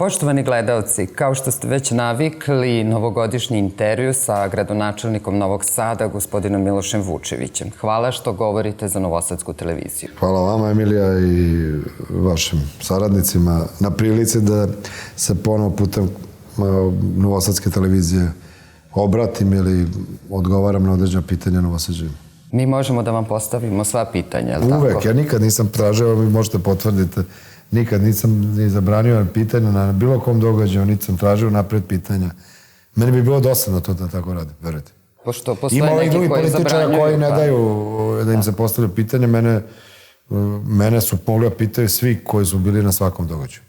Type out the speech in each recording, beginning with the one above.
Poštovani gledalci, kao što ste već navikli, novogodišnji intervju sa gradonačelnikom Novog Sada, gospodinom Milošem Vučevićem. Hvala što govorite za Novosadsku televiziju. Hvala vama, Emilija, i vašim saradnicima na prilici da se ponovo putem Novosadske televizije obratim ili odgovaram na određena pitanja Novosađana. Mi možemo da vam postavimo sva pitanja, je li tako? Uvek, ja nikad nisam tražio, vi možete potvrditi, nikad nisam ni zabranio pitanja na bilo kom događaju, niti sam tražio napred pitanja. Meni bi bilo dosadno to da tako radim, verujte. Pošto postoje Ima ovih neki drugih koji političara zabranjuju. koji ne daju da im se postavljaju pitanje, mene su mogli da pitaju svi koji su bili na svakom događaju,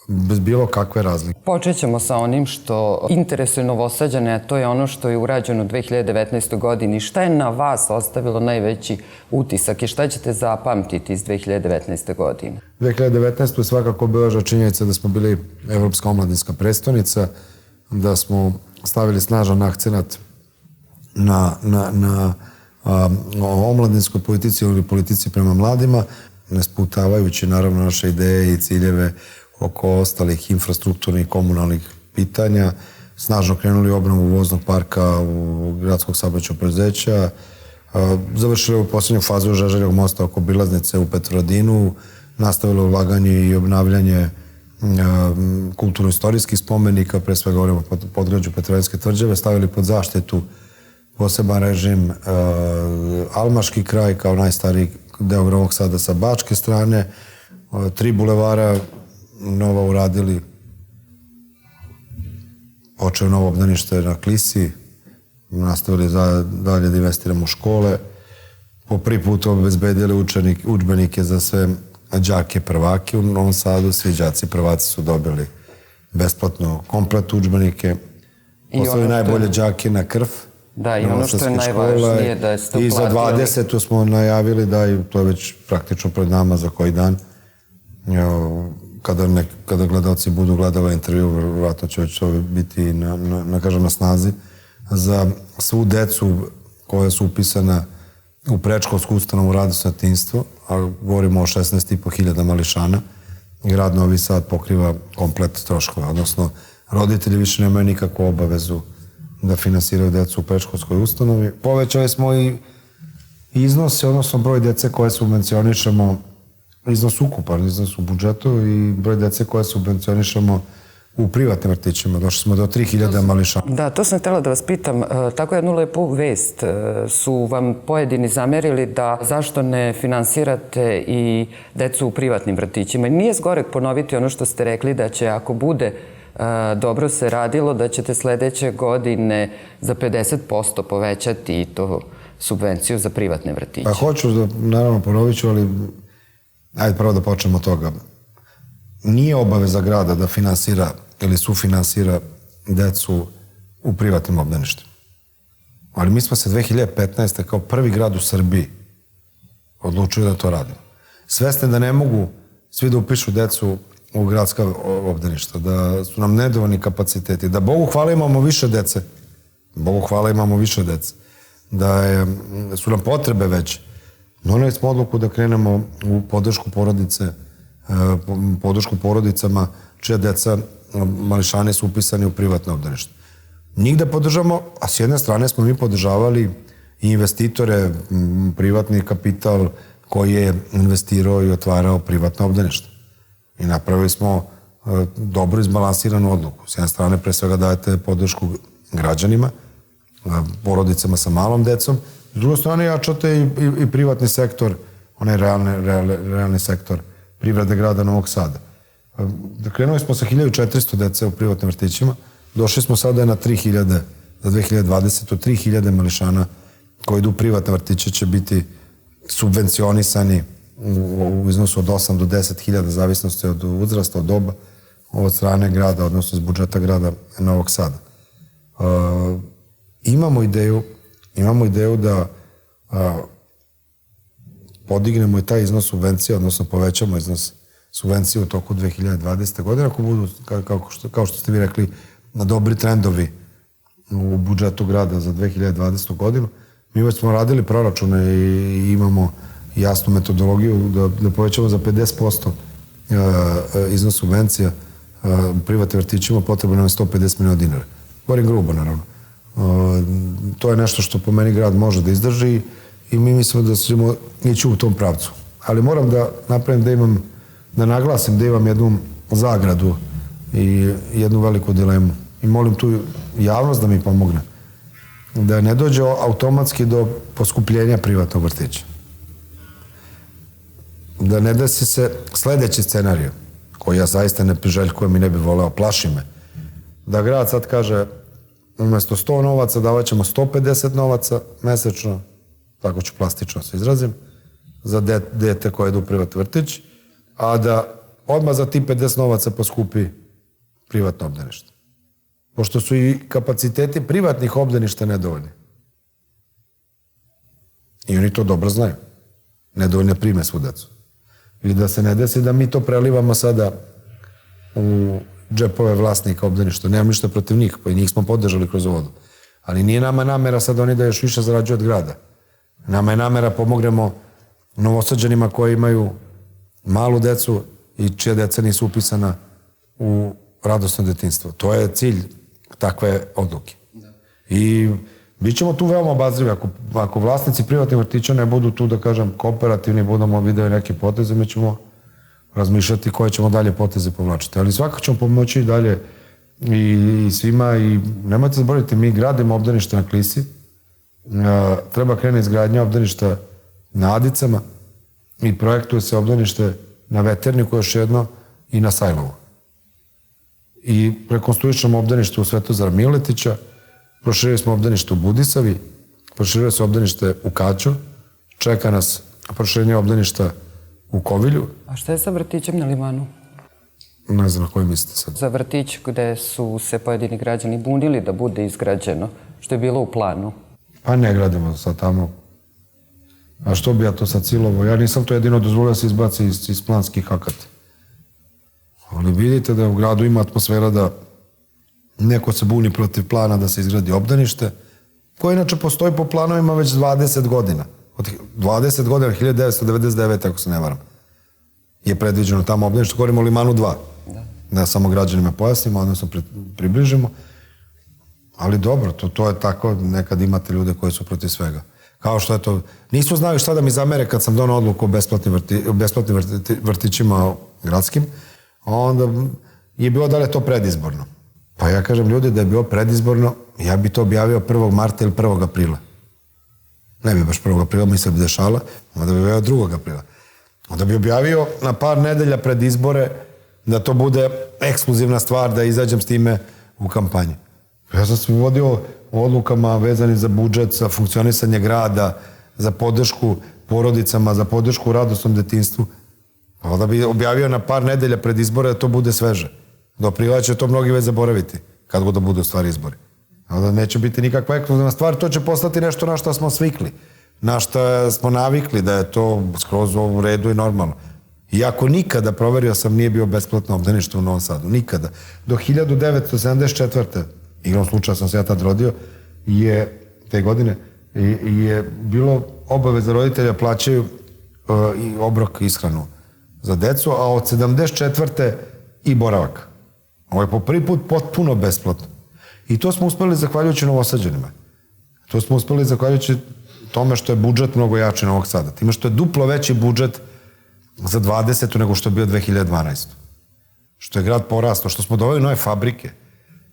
bez bilo kakve razlike. Počet ćemo sa onim što interesuje Novosađane, a to je ono što je urađeno u 2019. godini. Šta je na vas ostavilo najveći utisak i šta ćete zapamtiti iz 2019. godine? 2019. je svakako bila činjenica da smo bili Evropska omladinska prestonica, da smo stavili snažan akcenat na omladinskoj politici ili politici prema mladima, ne sputavajući naravno naše ideje i ciljeve oko ostalih infrastrukturnih i komunalnih pitanja, snažno krenuli u obnovu voznog parka u gradskog saobraćajnog preduzeća, završili u poslednju fazu Žeželjevog mosta oko obilaznice u Petrovaradinu, nastavilo ulaganje i obnavljanje kulturno-istorijskih spomenika, pre svega govorimo o podgrađu Petrovaradinske tvrđave, stavili pod zaštitu poseban režim Almaški kraj kao najstariji deo Novog Sada sa bačke strane, 3 bulevara nova uradili, počeo novo obdanište na Klisi, nastavili dalje da investiramo u škole, po prvi put obezbedili udžbenike za sve đake prvake u Novom Sadu, svi đaci prvaci su dobili besplatno komplet udžbenike, postavili najbolje đake na krv. Da, i ono što je najvažnije da ste uplatili. I za 20. smo najavili da, i to je već praktično pred nama za koji dan, kada gledalci budu gledali intervju, vjerojatno će već to biti na snazi, za svu decu koja su upisana u predškolsku ustanovu Radost detinjstvo, a govorimo o 16.500 mališana, grad Novi Sad pokriva komplet troškova, odnosno roditelji više nemaju nikakvu obavezu da finansiraju decu u predškolskoj ustanovi. Povećali smo i iznose, odnosno broj dece koje subvencionišemo, iznos ukupan, iznos u budžetu i broj dece koje subvencionišemo u privatnim vrtićima. Došli smo do 3000 mališana. Da, to sam htjela da vas pitam. Tako jednu lepu vest su vam pojedini zamerili da zašto ne finansirate i decu u privatnim vrtićima. Nije zgorek ponoviti ono što ste rekli da će, ako bude dobro se radilo, da ćete sledeće godine za 50% povećati i to subvenciju za privatne vrtiće. Pa hoću da, naravno, ponovit ću, ali ajde prvo da počnemo od toga. Nije obaveza grada da finansira ili sufinansira decu u privatnim obdaništima. Ali mi smo se 2015. kao prvi grad u Srbiji odlučili da to radimo. Svesni da ne mogu svi da upišu decu u gradska obdaništa, da su nam nedovoljni kapaciteti, da Bogu hvala imamo više dece, da su nam potrebe veće. Doneli smo odluku da krenemo u podršku porodicama čija deca, mališani, su upisani u privatne obdanište. Njih da podržamo, a s jedne strane smo mi podržavali i investitore, privatni kapital koji je investirao i otvarao privatne obdanište. I napravili smo dobro izbalansiranu odluku. S jedne strane pre svega dajete podršku građanima, porodicama sa malom decom, s druge strane jačate i privatni sektor, onaj realni sektor privrede grada Novog Sada. Krenuli smo sa 1400 dece u privatnim vrtićima, došli smo sada na 3000, za 2020. 3000 mališana koji idu u privatne vrtiće će biti subvencionisani u iznosu od 8 do 10.000, zavisnosti od uzrasta, od doba, od strane grada, odnosno iz budžeta grada Novog Sada. Imamo ideju da podignemo i taj iznos subvencija, odnosno povećamo iznos subvencije u toku 2020. godine, ako budu, kao što ste vi rekli, na dobri trendovi u budžetu grada za 2020. godinu. Mi već smo radili proračune i imamo jasnu metodologiju da povećamo za 50% iznos subvencija u privatnim vrtićima, potrebno nam je 150 miliona dinara. Govorim grubo, naravno. To je nešto što po meni grad može da izdrži i mi mislimo da ćemo ići u tom pravcu. Ali moram da napravim da naglasim da imam jednu zagradu i jednu veliku dilemu. I molim tu javnost da mi pomogne. Da ne dođe automatski do poskupljenja privatnog vrtića. Da ne desi se sledeći scenarij, koji ja zaista ne priželjkujem i ne bih voleo, plaši me. Da grad sad kaže, umjesto 100 novaca davat ćemo 150 novaca mesečno, tako ću plastično se izrazim, za dete koje ide u privatni vrtić, a da odmah za ti 50 novaca poskupi privatno obdanište. Pošto su i kapaciteti privatnih obdaništa nedovoljni. I oni to dobro znaju. Nedovoljne prime svu decu. I da se ne desi da mi to prelivamo sada u džepove vlasnika obdaništa. Nemam ništa protiv njih, pa i njih smo podržali kroz vodu. Ali nije nama namera sad oni da još više zarađuju od grada. Nama je namera pomognemo Novosađanima koji imaju malu decu i čija deca nisu upisana u radosno detinjstvo. To je cilj takve odluke. I bit ćemo tu veoma obazrivi. Ako vlasnici privatnih vrtića ne budu tu, da kažem, kooperativni, budemo video neke poteze, mi ćemo razmišljati koje ćemo dalje poteze povlačiti. Ali svakako ćemo pomoći i dalje i svima. I nemojte zaboraviti, mi gradimo obdanište na Klisi. Treba krene izgradnja obdaništa na Adicama i projektuje se obdanište na Veterniku još jedno i na Sajlovu. I rekonstruišemo obdanište u Svetozara Miletića, proširili smo obdanište u Budisavi, proširili smo obdanište u Kaću, čeka nas proširenje obdaništa u Kovilju. A šta je sa vrtićem na Limanu? Ne znam na koji mislite sad. Za vrtić gde su se pojedini građani bunili da bude izgrađeno, što je bilo u planu. Pa ne gradimo sad tamo. A što bi ja to sad silovo? Ja nisam to jedino dozvolio da se izbaci iz planskih akata. Ali vidite da u gradu ima atmosfera da neko se buni protiv plana da se izgradi obdanište, koje inače postoji po planovima već 20 godina. Od 20 godina, 1999. ako se ne varam, je predviđeno tamo obdanište. Govorimo o Limanu 2. Da samo građanima pojasnimo, odnosno približimo. Ali dobro, to je tako, nekad imate ljude koji su protiv svega. Kao što je to, nisu znali šta da mi zamere kad sam donao odluku o besplatnim vrtićima gradskim, onda je bilo da li je to predizborno. Pa ja kažem ljudi da je bilo predizborno, ja bi to objavio 1. marta ili 1. aprila. Ne bi baš 1. aprila, mislim da bi dešala, onda bi objavio 2. aprila. Onda bi objavio na par nedelja pred izbore da to bude ekskluzivna stvar, da izađem s time u kampanji. Ja sam se vodio odlukama vezani za budžet, za funkcionisanje grada, za podršku porodicama, za podršku u radosnom detinjstvu. Onda bi objavio na par nedelja pred izbore da to bude sveže. Do aprila će to mnogi već zaboraviti, kad god da budu stvari izbori. Onda neće biti nikakva ekskluzivna stvar, to će postati nešto na što smo svikli, na što smo navikli, da je to skroz u redu i normalno. Iako nikada, proverio sam, nije bio besplatno obdanište u Novom Sadu. Nikada. Do 1974. igrom slučaja sam se ja tad rodio, te godine, je bilo obaveza roditelja plaćaju i obrok ishranu za decu, a od 74. i boravak. Ovo je po prvi put potpuno besplatno. I to smo uspeli zahvaljujući Novosađanima. To smo uspeli zahvaljujući tome što je budžet mnogo jači Novog Sada. Time što je duplo veći budžet za 20. nego što je bio 2012. Što je grad porastao, što smo doveli nove fabrike,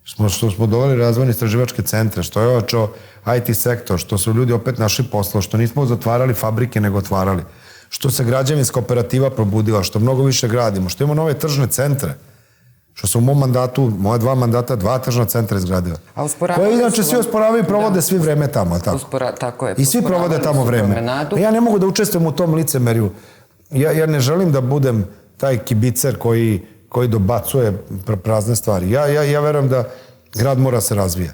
što smo doveli razvojne istraživačke centre, što je ojačao IT sektor, što su ljudi opet našli posla, što nismo zatvarali fabrike nego otvarali, što se građevinska operativa probudila, što mnogo više gradimo, što imamo nove tržne centre, što su u mom mandatu, moja 2 mandata, 2 tržna centra izgradila. Koje inače svi osporavaju i provode svi vreme tamo, tako je. I svi provode tamo vreme. Ja ne mogu da učestvujem u tom licemerju. Ja ne želim da budem taj kibicer koji dobacuje prazne stvari. Ja verujem da grad mora se razvija.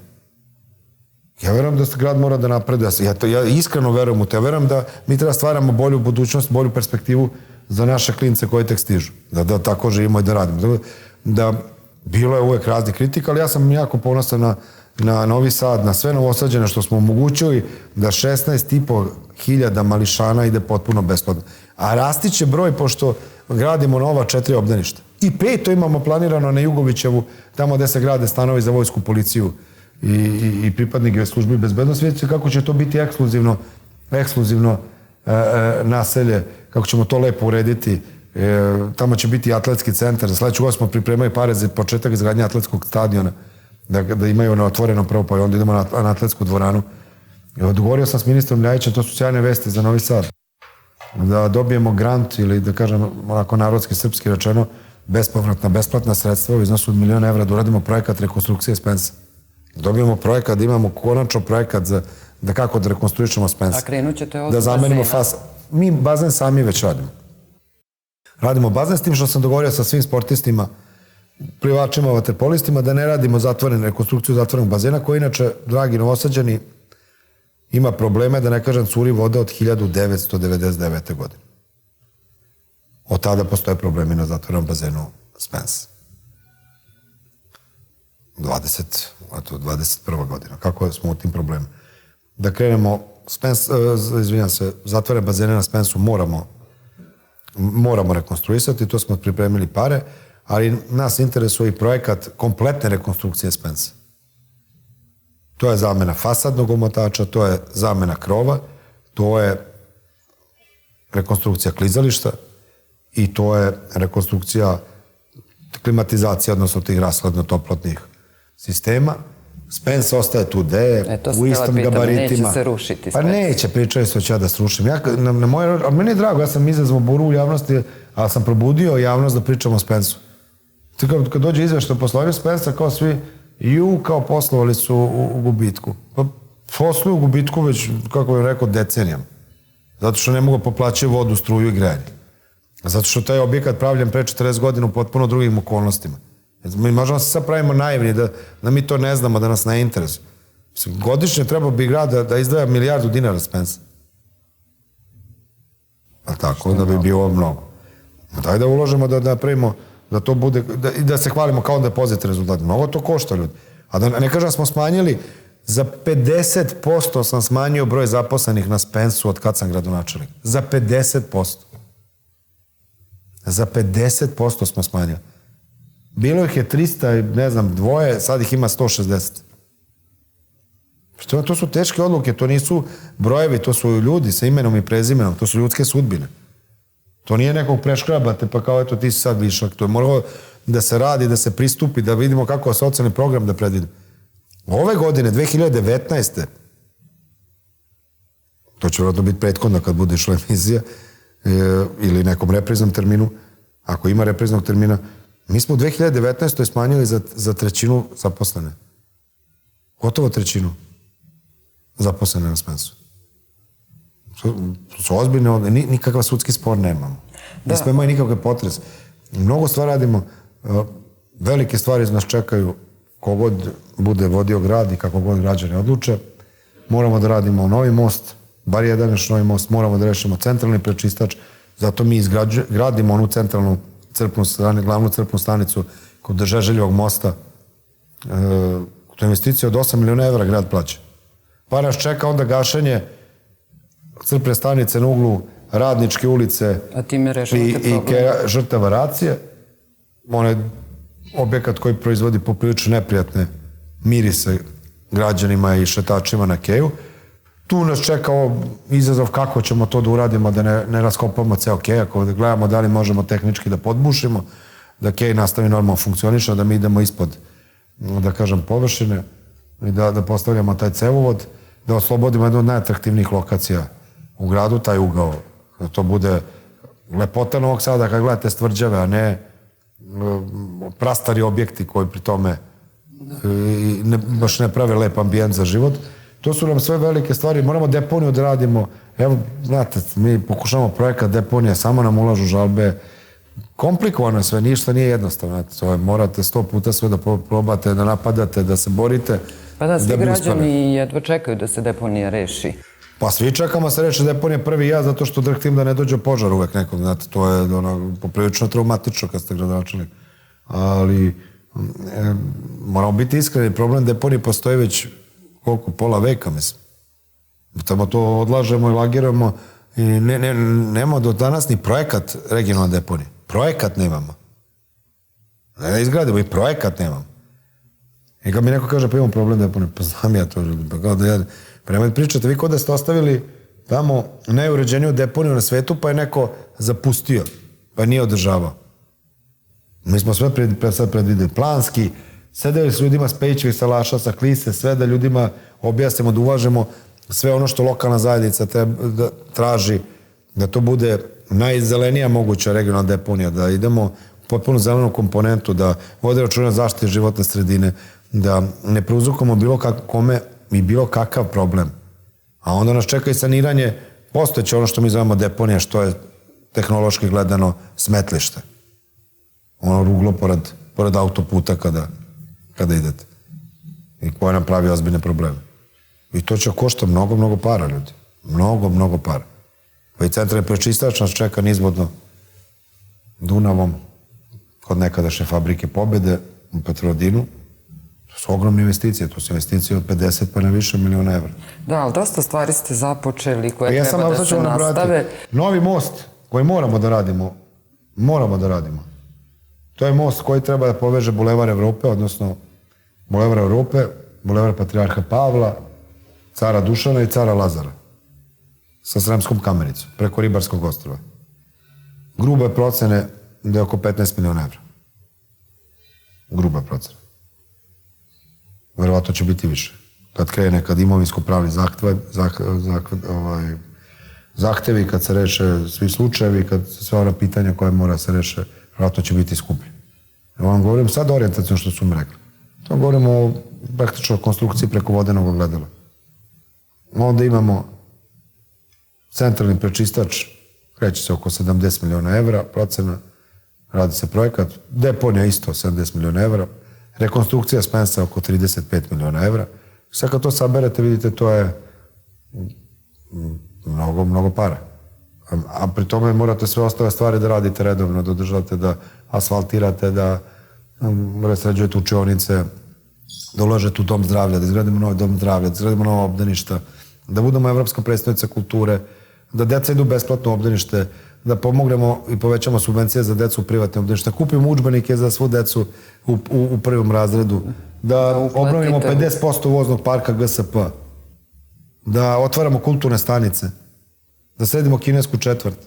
Ja verujem da grad mora da napreduje. Ja iskreno verujem u to. Ja verujem da mi treba stvaramo bolju budućnost, bolju perspektivu za naše klince koji tek stižu. Da tako živimo i da radimo. Da bilo je uvek raznih kritika, ali ja sam jako ponosan na Novi Sad, na sve Novosađane što smo omogućili da 16.500 mališana ide potpuno besplatno. A rasti će broj pošto gradimo nova 4 obdaništa. I 5 imamo planirano na Jugovićevu, tamo gde se grade stanovi za vojsku, policiju i pripadnike službi bezbednosti. Vidite kako će to biti ekskluzivno naselje, kako ćemo to lepo urediti. Tamo će biti atletski centar. Za sledeću godinu smo pripremali pare za početak izgradnje atletskog stadiona, da imaju na otvorenom prvo, pa onda idemo na atletsku dvoranu. Dogovorio sam s ministrom Ljajićem, to su sjajne vesti za Novi Sad, da dobijemo grant ili da kažem onako narodski, srpski rečeno, besplatna sredstva u iznosu od 1.000.000 evra da uradimo projekat rekonstrukcije Spensa. Dobijemo projekat, da imamo konačno projekat da kako da rekonstruišemo Spens. A krenut ćete od da zamenimo fasad. Mi bazen sami već radimo. Radimo bazen s tim što sam dogovorio sa svim sportistima, plivačima, vaterpolistima, da ne radimo rekonstrukciju zatvorenog bazena, koji inače, dragi Novosađani, ima probleme, da ne kažem, curi voda od 1999. godine. Od tada postoje problemi na zatvorenom bazenu Spens. 21. godina. Kako smo u tim problemima? Da krenemo, zatvorene bazene na Spensu moramo rekonstruisati, to smo pripremili pare, ali nas interesuje i projekat kompletne rekonstrukcije Spensa. To je zamena fasadnog omotača, to je zamena krova, to je rekonstrukcija klizališta i to je rekonstrukcija klimatizacije, odnosno tih rashladno-toplotnih sistema. Spens ostaje tu gde je, u istom gabaritima. Neće se rušiti Spens. Pa neće, pričaju se hoće ja da srušim. A meni je drago, ja sam izazvao buru u javnosti, ali sam probudio javnost da pričamo o Spensu. Kad dođe izveštaj o poslovanju Spensa, kao svi, kao poslovali su u gubitku. Pa posluju u gubitku već, kako bih rekao, decenijama. Zato što ne mogu poplaćati vodu, struju i grejanje. Zato što taj objekat pravljen pre 40 godina u potpuno drugim okolnostima. Mi možemo se sad pravimo naivni da mi to ne znamo, da nas ne interesuje. Godišnje treba bi grad da izdvaja $1.000.000 Spensa. A tako da bi bilo mnogo. Daj da uložimo, da napravimo, da to bude, i da se hvalimo kao da je pozitivni rezultat. Mnogo to košta, ljudi. A da ne kažem, smo smanjili, za 50% sam smanjio broj zaposlenih na Spensu od kad sam gradonačelnik. Za 50%. Za 50% smo smanjili. Bilo ih je 300, ne znam, dvoje, sad ih ima 160. To su teške odluke, to nisu brojevi, to su ljudi sa imenom i prezimenom, to su ljudske sudbine. To nije nekog preškrabate, pa kao eto ti si sad višak. To je moralo da se radi, da se pristupi, da vidimo kako je socijalni program da predvidimo. Ove godine, 2019. To će vjerojatno biti prethodno kad bude išla emisija ili nekom repriznom terminu, ako ima repriznog termina. Mi smo u 2019. smanjili za trećinu zaposlene. Gotovo trećinu zaposlene na Spensu. Su ozbiljne ovde, nikakav sudski spor nemamo. Nismo imali nikakve potrese. Mnogo stvari radimo, velike stvari nas čekaju kogod bude vodio grad i kako god građani odluče. Moramo da radimo novi most, bar jedan još novi most, moramo da rešimo centralni prečistač, zato mi gradimo onu centralnu glavnu crpnu stanicu kod Žeželjevog mosta. To je investicija od 8 miliona evra grad plaća. Pa nas čeka onda gašenje crpne stanice na uglu Radničke ulice i žrtava Racije. On je objekat koji proizvodi poprilično neprijatne mirise građanima i šetačima na keju. Tu nas čeka izazov kako ćemo to da uradimo, da ne raskopamo ceo kej, ako da gledamo da li možemo tehnički da podbušimo, da kej nastavi normalno funkcioniše, da mi idemo ispod, da kažem, površine i da postavljamo taj cevovod, da oslobodimo jednu od najatraktivnijih lokacija u gradu, taj ugao, da to bude lepota Novog Sada kad gledate s tvrđave, a ne prastari objekti koji pri tome baš ne prave lep ambijent za život. To su nam sve velike stvari. Moramo deponiju da radimo. Evo, znate, mi pokušamo projekat deponija, samo nam ulažu žalbe. Komplikovano je sve, ništa nije jednostavno. Morate 100 puta sve da probate, da napadate, da se borite. Pa da, svi građani jedva čekaju da se deponija reši. Pa svi čekamo da se reši deponija prvi ja, zato što drhtim da ne dođe požar uvek nekog. Znate, to je poprilično traumatično kad ste gradonačelnik. Ali moramo biti iskreni, problem deponije postoji već koliko, pola veka, mislim. Tamo to odlažemo i lagiramo I nemamo do danas ni projekat regionalne deponije. Projekat nemamo. Ne da izgradimo, i projekat nemamo. I kad mi neko kaže, pa imamo problem deponije, pa znam ja to, pa kao da ja... Prema pričate, vi kod da ste ostavili tamo najuređeniju deponiju na svetu, pa je neko zapustio, pa je nije održavao. Mi smo sve sad predvideli planski, sedeli s ljudima s Pejićevih salaša, sa Klise, sve da ljudima objasnimo, da uvažemo sve ono što lokalna zajednica traži, da to bude najzelenija moguća regionalna deponija, da idemo u potpuno zelenu komponentu, da vode računa zaštite životne sredine, da ne prouzrokujemo bilo kome i bilo kakav problem. A onda nas čeka i saniranje postojeće ono što mi zovemo deponija, što je tehnološki gledano smetlište. Ono ruglo pored autoputa kada idete. I koje nam pravi ozbiljne probleme. I to će košta mnogo, mnogo para, ljudi. Mnogo, mnogo para. Pa i centralni prečistač nas čeka nizvodno Dunavom, kod nekadašnje fabrike Pobede u Petrovaradinu. To su ogromne investicije. To su investicije od 50 pa na više miliona evra. Da, ali dosta stvari ste započeli koje treba da se nastave. Novi most koji moramo da radimo. To je most koji treba da poveže Bulevar Evrope, odnosno Bulevar Evrope, Bulevar Patrijarha Pavla, Cara Dušana i Cara Lazara sa Sremskom Kamenicom, preko Ribarskog ostrva. Grube procene da je oko 15 miliona evra. Gruba procena. Verovatno će biti više. Kad krene, kad imovinsko-pravni zahtevi, kad se reše svi slučajevi, kad sve ona pitanja koje mora se reše, verovatno će biti skuplje. Ja vam govorim sad orijentacijno što su mi rekli. To govorimo o praktično konstrukciji preko vodenog ogledala. Onda imamo centralni prečistač, kreće se oko 70 miliona evra, procena, radi se projekat, deponija isto 70 miliona evra, rekonstrukcija Spensa oko 35 miliona evra. Sad kad to saberete, vidite, to je mnogo, mnogo para. A pri tome morate sve ostale stvari da radite redovno, da održavate, da asfaltirate, da sređujete učionice, da ulažete u dom zdravlja, da izgradimo novi dom zdravlja, da izgradimo nova obdaništa, da budemo evropska predstavnica kulture, da deca idu besplatno u obdanište, da pomognemo i povećamo subvencije za decu u privatne obdanište, da kupimo udžbenike za svu decu u prvom razredu, da obnovimo 50% voznog parka GSP, da otvaramo kulturne stanice, da sredimo kinesku četvrt.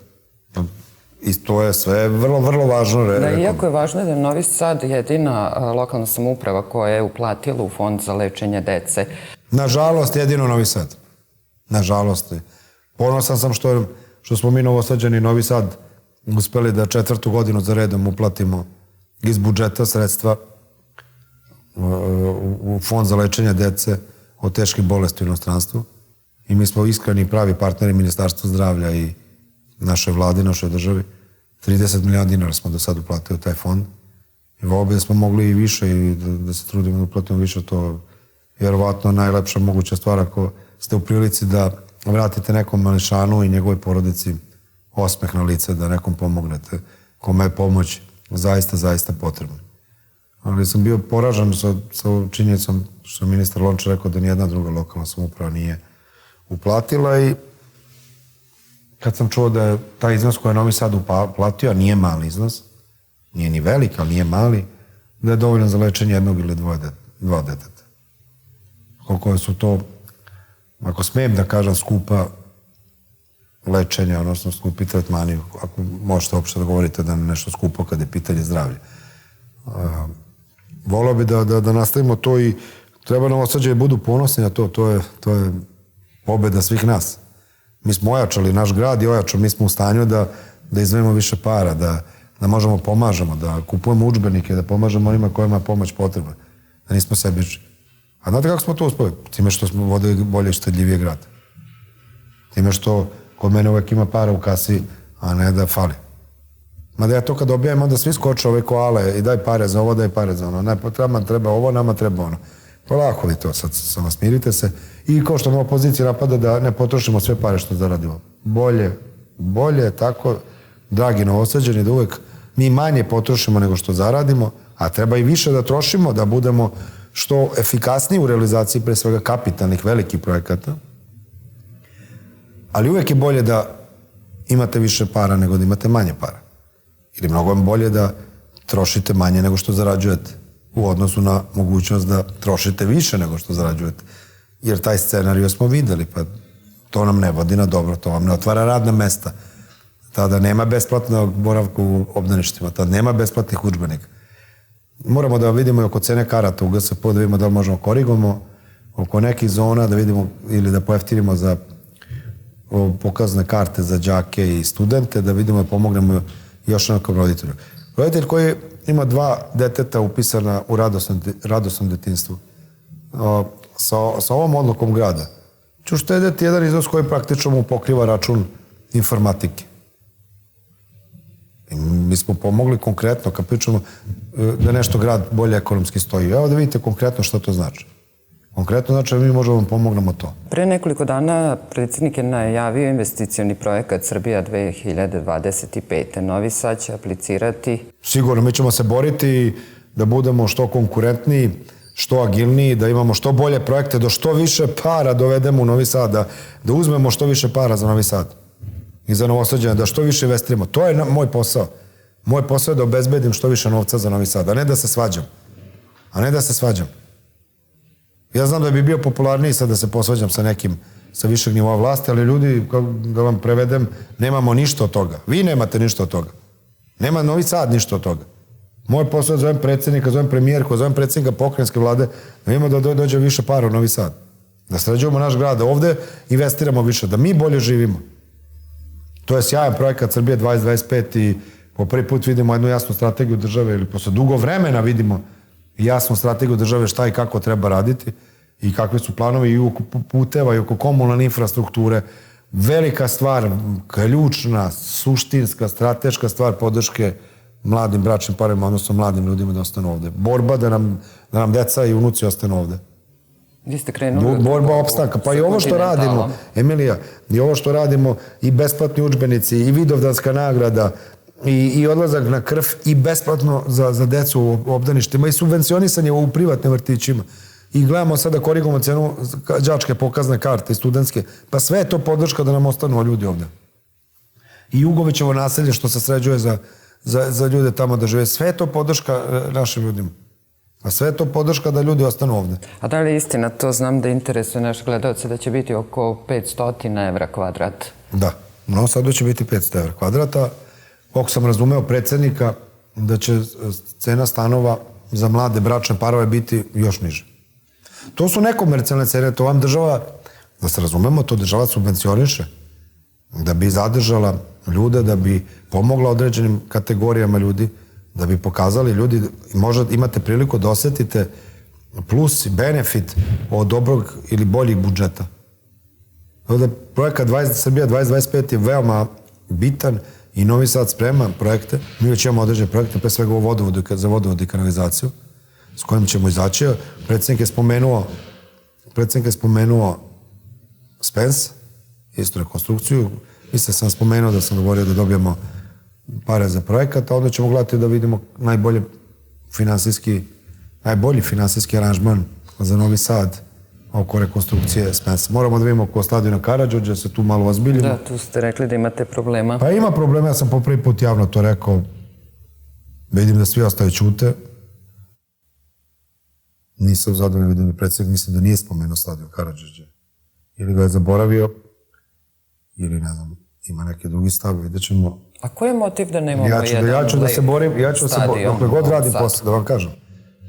I to je sve vrlo, vrlo važno. Da, iako je važno da je Novi Sad jedina lokalna samouprava koja je uplatila u fond za lečenje dece. Nažalost, jedino Novi Sad. Nažalost. Ponosan sam što smo mi Novosađani Novi Sad uspeli da 4. godinu za redom uplatimo iz budžeta sredstva u fond za lečenje dece od teških bolesti u inostranstvu. I mi smo iskreni i pravi partneri Ministarstva zdravlja i naše vlade, naše državi. 30 miliona dinara smo do sad uplatili u taj fond. I volio da smo mogli i više i da se trudimo da uplatimo više. To je vjerovatno najlepša moguća stvar ako ste u prilici da vratite nekom mališanu i njegovoj porodici osmeh na lice, da nekom pomognete, kome je pomoć zaista, zaista potrebna. Ali sam bio poražen sa činjenicom što je ministar Lončar rekao da nijedna druga lokalna samouprava nije uplatila i kad sam čuo da je taj iznos koji je Novi Sad uplatio, a nije mali iznos, nije ni velik, ali nije mali, da je dovoljan za lečenje jednog ili dva deteta. Koliko su to, ako smijem da kažem, skupa lečenja, odnosno skupi tretmani, ako možete uopšte da govorite da je nešto skupo kad je pitanje zdravlja. Volio bi da nastavimo to i treba Novosađani budu ponosni na to, to je pobeda svih nas. Mi smo ojačali, naš grad je ojačao, mi smo u stanju da izdvojimo više para, da možemo pomažemo, da kupujemo udžbenike, da pomažemo onima kojima je pomoć potrebna, da nismo sebični. A znate kako smo to uspeli? Time što smo vodili bolje i štedljivije grad. Time što kod mene uvek ima para u kasi, a ne da fali. Mada ja to kad objavim, onda svi skoče ove koale i daj pare za ovo, daj pare za ono. Ne, nama treba ovo, nama treba ono. Polako li to, sad samo smirite se. I kao što me opozicija napada da ne potrošimo sve pare što zaradimo. Bolje tako, dragi Novosađani, da uvek mi manje potrošimo nego što zaradimo, a treba i više da trošimo, da budemo što efikasniji u realizaciji pre svega kapitalnih velikih projekata. Ali uvek je bolje da imate više para nego da imate manje para. Ili mnogo vam bolje da trošite manje nego što zarađujete u odnosu na mogućnost da trošite više nego što zarađujete. Jer taj scenariju smo videli, pa to nam ne vodi na dobro, to vam ne otvara radna mesta. Tada nema besplatnog boravka u obdaništima, tada nema besplatnih udžbenika. Moramo da vidimo i oko cene karata u GSP, da vidimo da li možemo korigujemo oko nekih zona, da vidimo ili da pojeftinimo za pokazne karte za đake i studente, da vidimo da pomognemo još nekom roditelju. Roditelj koji ima 2 deteta upisana u radosnom detinjstvu, sa ovom odlukom grada, ću štedeti jedan iznos koji praktično mu pokriva račun informatike. I mi smo pomogli konkretno, kad pričamo da nešto grad bolje ekonomski stoji. Evo da vidite konkretno što to znači. Konkretno znači da mi možemo vam pomognemo to. Pre nekoliko dana predsjednik je najavio investicioni projekat Srbija 2025. Novi Sad će aplicirati. Sigurno, mi ćemo se boriti da budemo što konkurentniji, što agilniji, da imamo što bolje projekte, da što više para dovedemo u Novi Sad, da uzmemo što više para za Novi Sad i za Novosađane, da što više investiramo. To je moj posao. Moj posao je da obezbedim što više novca za Novi Sad, a ne da se svađam. Ja znam da bi bio popularniji sad da se posvađam sa nekim sa višeg nivoa vlasti, ali ljudi, da vam prevedem, nemamo ništa od toga. Vi nemate ništa od toga. Nema Novi Sad ništa od toga. Moj posao je zovem predsjednika, zovem premijerku, zovem predsjednika pokrajinske vlade, da imamo da dođe više para u Novi Sad. Da sređujemo naš grad, da ovde investiramo više, da mi bolje živimo. To je sjajan projekat Srbije 2025 i po prvi put vidimo jednu jasnu strategiju države ili posle dugo vremena vidimo jasnu strategiju države šta i kako treba raditi i kakvi su planovi i oko puteva i oko komunalne infrastrukture. Velika stvar, ključna, suštinska, strateška stvar podrške mladim bračnim parima, odnosno mladim ljudima da ostanu ovde. Borba da nam deca i unuci ostanu ovde. Vi ste krenuli... Borba opstanka. Pa i ovo što radimo, Emilija, i ovo što radimo, i besplatni udžbenici, i vidovdanska nagrada, i odlazak na krv, i besplatno za decu u obdaništima, i subvencionisanje u privatnim vrtićima. I gledamo sada da korigujemo cenu đačke pokazne karte i studentske. Pa sve je to podrška da nam ostanu ljudi ovde. I Jugovićevo naselje što se sređuje za ljude tamo da žive. Sve je to podrška našim ljudima. A sve je to podrška da ljudi ostanu ovde. A da li je istina, to znam da interesuje naše gledalce, da će biti oko 500 evra kvadrat? Da, u Novom Sadu će biti 500 evra kvadrata. Koliko sam razumeo predsjednika, da će cena stanova za mlade bračne parove biti još niže. To su nekomercijalne cene, to vam država, da se razumemo, to država subvencioniše, da bi zadržala ljude, da bi pomogla određenim kategorijama ljudi, da bi pokazali ljudi, možda imate priliku da osetite plus i benefit od dobrog ili boljih budžeta. Projekat Srbija 2025 je veoma bitan i Novi Sad sprema projekte. Mi već imamo određene projekte, pre svega za vodovod i kanalizaciju, s kojim ćemo izaći. Predsjednik je spomenuo Spens, istu rekonstrukciju. Mislim sam spomenuo da sam govorio da dobijemo pare za projekat, a onda ćemo gledati da vidimo najbolji finansijski aranžman za Novi Sad oko rekonstrukcije Spensa. Moramo da vidimo oko stadiona Karađorđa, se tu malo ozbiljimo. Da, tu ste rekli da imate problema. Pa ima problema, ja sam po prvi put javno to rekao. Vidim da svi ostaju ćute. Nisam zadovoljno, vidim da predsjednik mislim da nije spomenuo stadion Karađorđa. Ili ga je zaboravio, ili ne znam, ima neke drugi stav, vidjet ćemo. A koji je motiv da nemamo jedan stadion? Ja ću da se borim, dokle god radim posao, da vam kažem.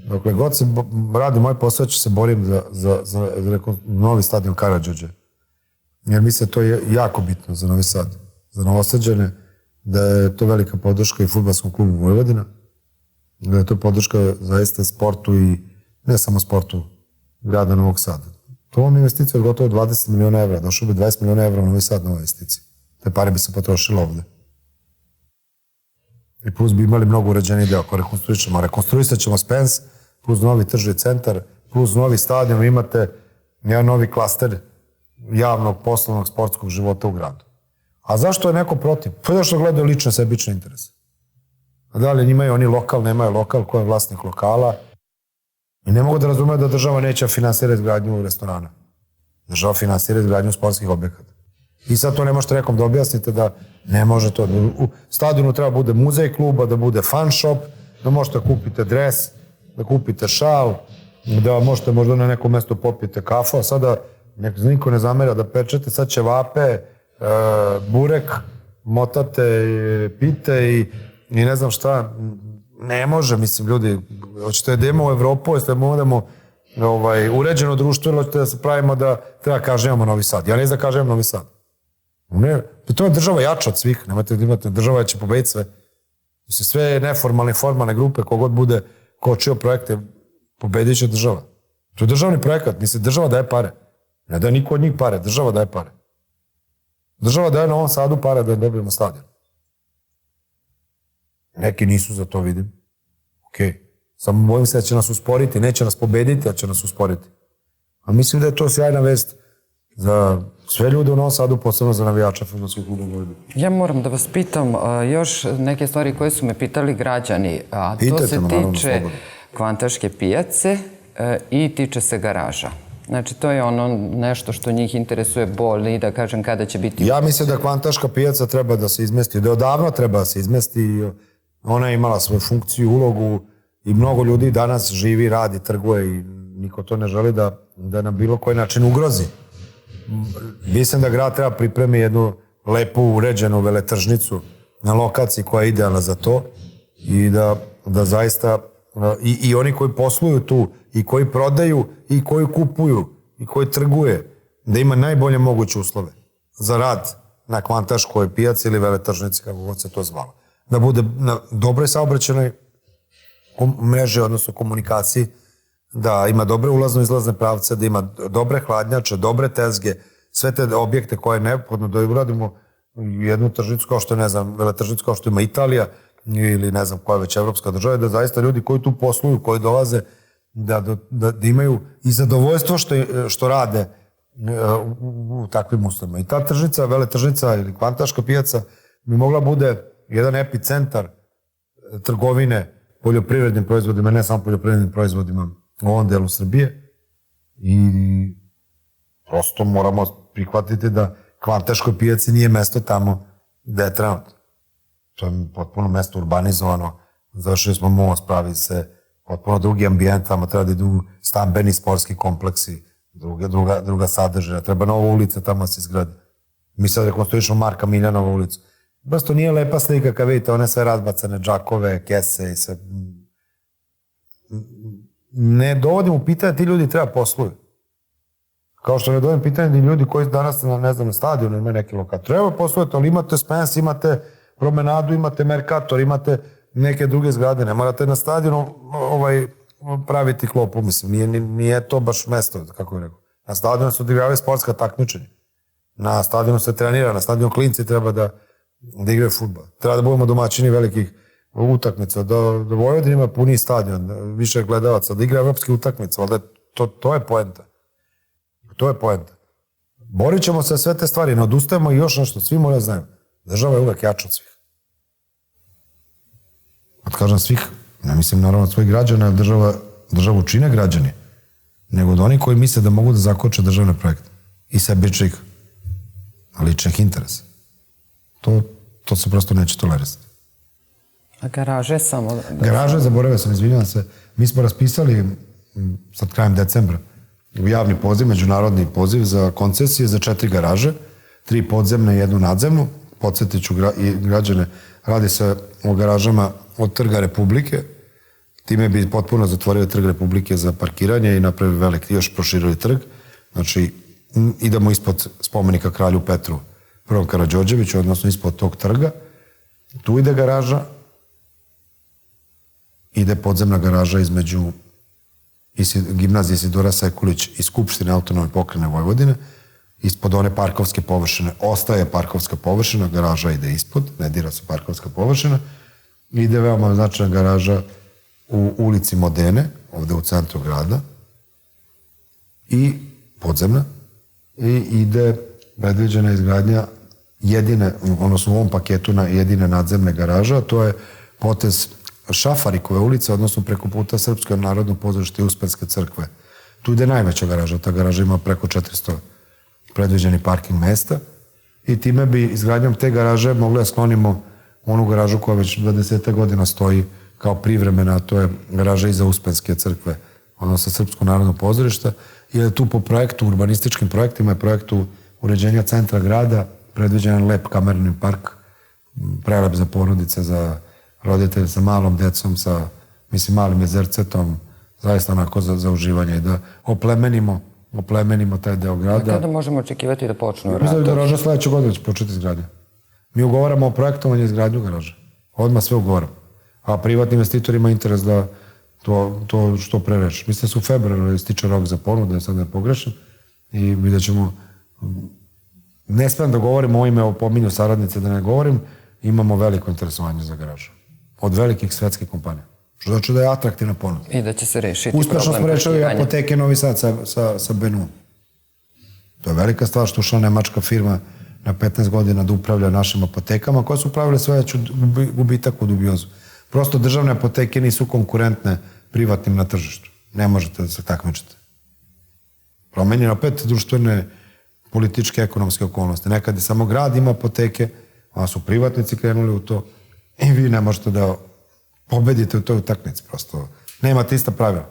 Dokle god se radi moj posao, ću se borim za novi stadion Karađorđe. Jer mislim da to je jako bitno za Novi Sad, za Novosađane, da je to velika podrška i fudbalskom klubu Vojvodina, da je to podrška zaista sportu i ne samo sportu grada Novog Sada. To vam investicija od gotovo 20 miliona evra, došlo bi 20 miliona evra u Novi Sad na ovoj investiciji. Te pare bi se potrošile ovde. I plus bi imali mnogo uređeniji deo ako rekonstruišemo. Rekonstruisat ćemo Spens, plus novi tržni centar, plus novi stadion, imate jedan novi klaster javnog, poslovnog, sportskog života u gradu. A zašto je neko protiv? Pa da što gledaju lične sebične interese. A da li imaju oni lokal, nemaju lokal, ko je vlasnik lokala? I ne mogu da razumeju da država neće finansirati izgradnju restorana. Država finansira izgradnju sportskih objekata. I sad to ne možete nekom da objasnite da ne može to. U stadionu treba bude muzej kluba, da bude fan shop, da možete kupite dres, da kupite šal, da možete možda na nekom mestu popijete kafu, a sada niko ne zamera da pečete sad ćevape, burek, motate, pite i ne znam šta. Ne može, mislim, ljudi, hoćete da idemo u Evropu, hoćete da budemo uređeno društvo ili hoćete da se pravimo da treba kažnjavamo Novi Sad. Ja ne znam da kažnjavam Novi Sad. Ne, to je država jača od svih, nemojte da imate, država će pobediti sve. Sve neformalne i formalne grupe, kogod bude kočio projekte, pobedit će država. To je državni projekat, mislim, država daje pare. Ne daje niko od njih pare, država daje pare. Država daje Novom Sadu pare da dobijemo stadion. Neki nisu za to, vidim. Okej. Samo bojim se da će nas usporiti, neće nas pobediti, a će nas usporiti. A mislim da je to sjajna vest za sve ljude u Novom Sadu, posebno za navijača fudbalskog kluba Vojvodine. Ja moram da vas pitam još neke stvari koje su me pitali građani, a to se tiče Kvantaške pijace i tiče se garaža. Znači, to je ono nešto što njih interesuje bolje, da kažem, kada će biti... Ja mislim da Kvantaška pijaca treba da se izmesti, da odavno treba da se izmesti. Ona je imala svoju funkciju, ulogu i mnogo ljudi danas živi, radi, trguje i niko to ne želi da na bilo koji način ugrozi. Mislim da grad treba pripremi jednu lepu, uređenu veletržnicu na lokaciji koja je idealna za to i da zaista i oni koji posluju tu i koji prodaju i koji kupuju i koji trguje, da ima najbolje moguće uslove za rad na Kvantaškoj pijaci ili veletržnici, kako god se to zvalo. Da bude na dobroj saobraćajnoj mreži, odnosno komunikaciji, da ima dobre ulazno-izlazne pravce, da ima dobre hladnjače, dobre tezge, sve te objekte koje je neophodno da uradimo jednu tržnicu kao što je, ne znam, veletržnicu kao što ima Italija ili ne znam koja već evropska država, da zaista ljudi koji tu posluju, koji dolaze, da imaju i zadovoljstvo što rade u takvim uslovima. I ta tržnica, veletržnica ili Kvantaška pijaca bi mogla bude jedan epicentar trgovine poljoprivrednim proizvodima, ne samo poljoprivrednim proizvodima u ovom delu Srbije. I prosto moramo prihvatiti da Kvantaškoj pijaci nije mesto tamo gde je trenutno. To je potpuno mesto urbanizovano, završili smo most, pravi se potpuno drugi ambijent, tamo treba da idu stambeni sportski kompleksi, druga sadržaja, treba nova ulica tamo se izgradi. Mi sad rekonstruišemo Marka Miljanova ulicu. Prosto nije lepa slika kad vidite one sve razbacane džakove, kese i sve. Ne dovodim u pitanje, ti ljudi treba posluju. Kao što ne dovodim pitanje da ljudi koji danas, ne znam, na stadionu imaju neki lokal. Treba poslujete, ali imate Spens, imate promenadu, imate Mercator, imate neke druge zgrade. Ne morate na stadionu praviti klopu, mislim. Nije to baš mesto, kako bih rekao. Na stadionu se odigravaju sportska takmičenja. Na stadionu se trenira, na stadionu klinci treba da igraju fudbal. Treba da budemo domaćini velikih utakmica, da Vojvodina ima puniji stadion, više gledalaca, da igra evropske utakmice, ali to je poenta. To je poenta. Borit ćemo se sve te stvari, ne odustajemo i još nešto, svi moraju da znaju. Država je uvek jača od svih. Kad kažem svih, ne mislim naravno od svojih građana, jer državu čine građani, nego od onih koji misle da mogu da zakoče državne projekte i sebičnih ličnih interesa. To se prosto neće tolerisati. A garaže samo... Garaže, zaboravio sam, izvinjavam se, mi smo raspisali sad krajem decembra javni poziv, međunarodni poziv za koncesije za 4 garaže, 3 podzemne i 1 nadzemnu. Podsjetit ću i građane, radi se o garažama od Trga Republike, time bi potpuno zatvorio Trg Republike za parkiranje i napravili veliki, još proširili trg. Znači, idemo ispod spomenika kralju Petru I. Karađorđeviću, odnosno ispod tog trga. Tu ide garaža, ide podzemna garaža između gimnazije Isidora Sekulić i Skupštine autonomne pokrajine Vojvodine. Ispod one parkovske površine ostaje parkovska površina, garaža ide ispod, ne dira se parkovska površina. Ide veoma značajna garaža u ulici Modene, ovde u centru grada, i podzemna, i ide predviđena izgradnja jedine, odnosno u ovom paketu na jedine nadzemne garaže, a to je potez Šafarikove ulice, odnosno preko puta Srpsko narodno pozorište i Uspenske crkve. Tu ide najveća garaža, ta garaža ima preko 400 predviđenih parking mesta i time bi izgradnjom te garaže mogli da sklonimo onu garažu koja već 20 godina stoji kao privremena, a to je garaža iza Uspenske crkve, odnosno Srpsko narodno pozorište, jer tu po projektu, urbanističkim projektima i projektu uređenja centra grada predviđen lep kamerni park, prelep za porodice, za roditelje sa malom decom, sa malim jezercetom, zaista onako za uživanje i da oplemenimo taj deo grada. Kada možemo očekivati da počnu radovi? Mislim da garaža sledeće godine će početi izgradnja. Mi ugovaramo o projektovanju i izgradnju garaža. Odmah sve ugovaramo. A privatni investitor ima interes da to što pre reši. Mislim da su u februaru stiče rok za ponudu, da sad ne pogrešim, i vidjet ćemo. Ne smijem da govorim o ime, o pominju saradnice, da ne govorim, imamo veliko interesovanje za garažu. Od velikih svetskih kompanija. Što znači da je atraktivna ponuda. I da će se rešiti problem uspešno smo rešili apoteke Novi Sad sa Benum. To je velika stvar što ušla nemačka firma na 15 godina da upravlja našim apotekama, koje su pravile sve već gubitak u dubiozu. Prosto državne apoteke nisu konkurentne privatnim na tržištu. Ne možete da se takmičite. Promenjeno opet društvene, političke, ekonomske okolnosti. Nekad je samo grad ima apoteke, a su privatnici krenuli u to i vi ne možete da pobedite u toj utakmici. Prosto nemate ista pravila.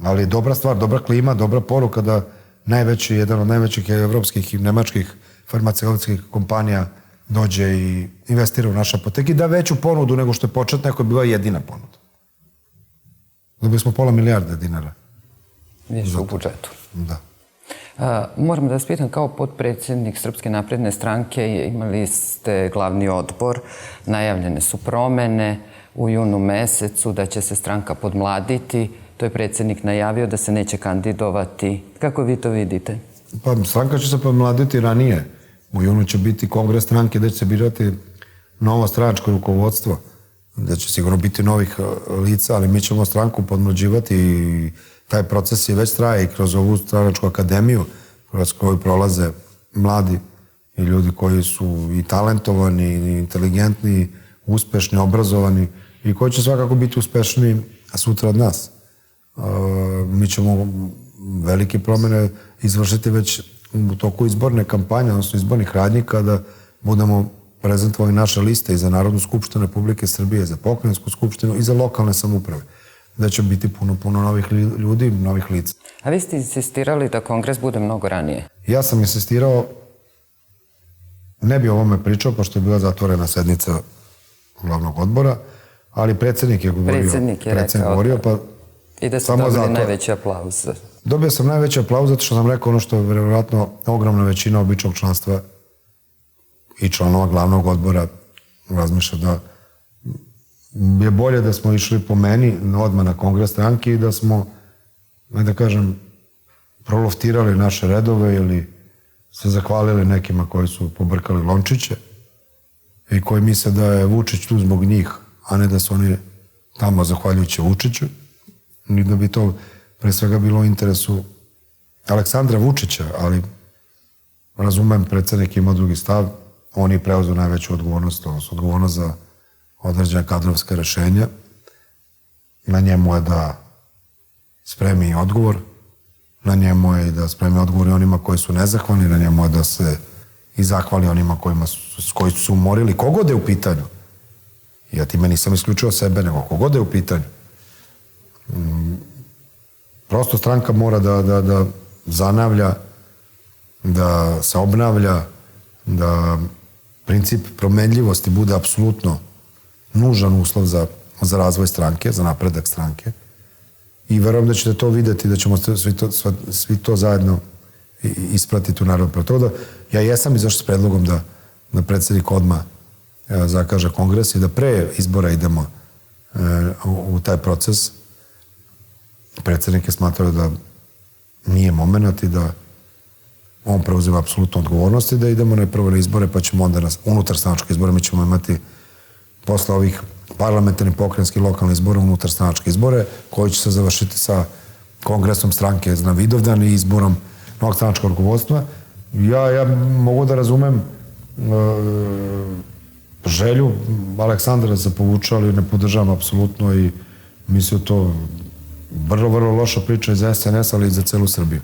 Ali dobra stvar, dobra klima, dobra poruka da jedan od najvećih evropskih i nemačkih farmaceutskih kompanija dođe i investira u naše apoteke i da veću ponudu nego što je početna, ako je bila jedina ponuda. Dobili smo $500 milijarde dinara. Više u budžetu. Da. Moram da vas pitam, kao potpredsjednik Srpske napredne stranke imali ste glavni odbor, najavljene su promene u junu mesecu, da će se stranka podmladiti, to je predsjednik najavio da se neće kandidovati. Kako vi to vidite? Pa stranka će se podmladiti ranije. U junu će biti kongres stranke gde će se birati novo stranačko rukovodstvo, da će sigurno biti novih lica, ali mi ćemo stranku podmlađivati i taj proces je već traje i kroz ovu stranačku akademiju, kroz koju prolaze mladi i ljudi koji su i talentovani, i inteligentni, uspešni, obrazovani i koji će svakako biti uspešniji sutra od nas. Mi ćemo velike promene izvršiti već u toku izborne kampanje, odnosno izbornih radnji, kada budemo prezentovali naše liste i za Narodnu skupštinu Republike Srbije, za pokrajinsku skupštinu i za lokalne samouprave, da će biti puno novih ljudi, novih lica. A vi ste insistirali da kongres bude mnogo ranije? Ja sam insistirao, ne bi o ovome pričao, pošto je bila zatvorena sednica glavnog odbora, ali predsjednik je govorio. Predsjednik je rekao. Pa i da ste dobili najveći aplauz. Dobio sam najveći aplauz zato što sam rekao ono što je vjerovatno ogromna većina običnog članstva i članova glavnog odbora razmišlja da je bolje da smo išli po meni odmah na kongres stranke i da smo, da kažem, proloftirali naše redove ili se zahvalili nekima koji su pobrkali lončiće i koji misle da je Vučić tu zbog njih, a ne da su oni tamo zahvaljujući Vučiću. I da bi to pre svega bilo u interesu Aleksandra Vučića, ali razumem, predsjednik ima drugi stav, on je preuzeo najveću odgovornost, odnosno odgovornost za određene kadrovske rešenja. Na njemu je da spremi odgovor, na njemu je i da spremi odgovor i onima koji su nezahvalni, na njemu je da se i zahvali onima koji su umorili, kogod je u pitanju. Ja time nisam isključio sebe, nego kogod je u pitanju. Prosto stranka mora da zanavlja, da se obnavlja, da princip promenljivosti bude apsolutno nužan uslov za razvoj stranke, za napredak stranke. I verujem da ćete to videti, da ćemo svi to zajedno ispratiti u narodu. Proto da ja jesam izašao s predlogom da predsjednik odmah zakaže kongres i da pre izbora idemo u taj proces. Predsjednik je smatrao da nije moment i da on preuzima apsolutno odgovornost i da idemo najprvo na izbore, pa ćemo onda na unutar stranačke izbore, mi ćemo imati posle ovih parlamentarnih, pokrajinskih, lokalnih izbora, unutar stranačke izbore, koji će se završiti sa kongresom stranke na Vidovdan i izborom novog stranačkog rukovodstva. Ja mogu da razumem želju Aleksandra da se povuče, ali ne podržavam apsolutno i mislim to vrlo loša priča i za SNS, ali i za celu Srbiju.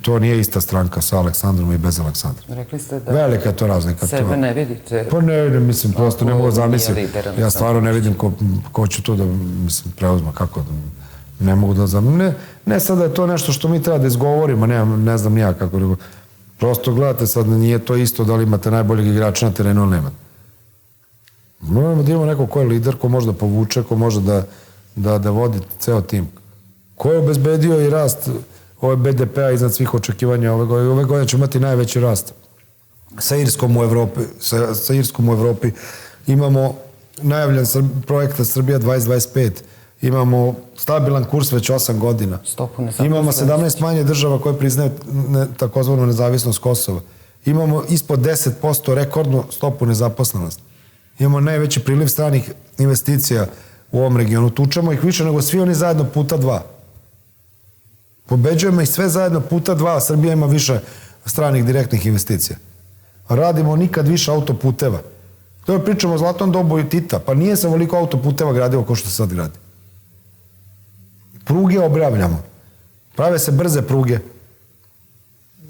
To nije ista stranka sa Aleksandrom i bez Aleksandra. Rekli ste da Velika je to razlika. sebe ne vidite. Pa ne vidim, mislim, prosto ne mogu zamisliti. lider, Ja stvarno ne vidim ko će to da, mislim, preuzma, kako da, ne mogu da znam. Ne sad da je to nešto što mi treba da izgovorimo, ne znam nija kako da. Prosto gledate sad, nije to isto da li imate najboljeg igrača na terenu ili nemate. Moramo da imamo neko ko je lider, ko može da povuče, ko može da vodi ceo tim. Ko je obezbedio i rast ove BDP-a iznad svih očekivanja ove godine. Ove godine će imati najveći rast. Sa Irskom u Evropi imamo najavljen projekta Srbija 2025. Imamo stabilan kurs već 8 godina. Imamo 17 manje država koje priznaju takozvanu nezavisnost Kosova. Imamo ispod 10% rekordnu stopu nezaposlenosti. Imamo najveći priliv stranih investicija u ovom regionu. Tučemo ih više nego svi oni zajedno puta 2. Pobeđujemo ih sve zajedno puta 2, a Srbija ima više stranih direktnih investicija. Radimo nikad više autoputeva. To je pričamo o zlatnom dobu i Tita, pa nije se ovoliko autoputeva gradio kao što se sad gradi. Pruge obravljamo. Prave se brze pruge.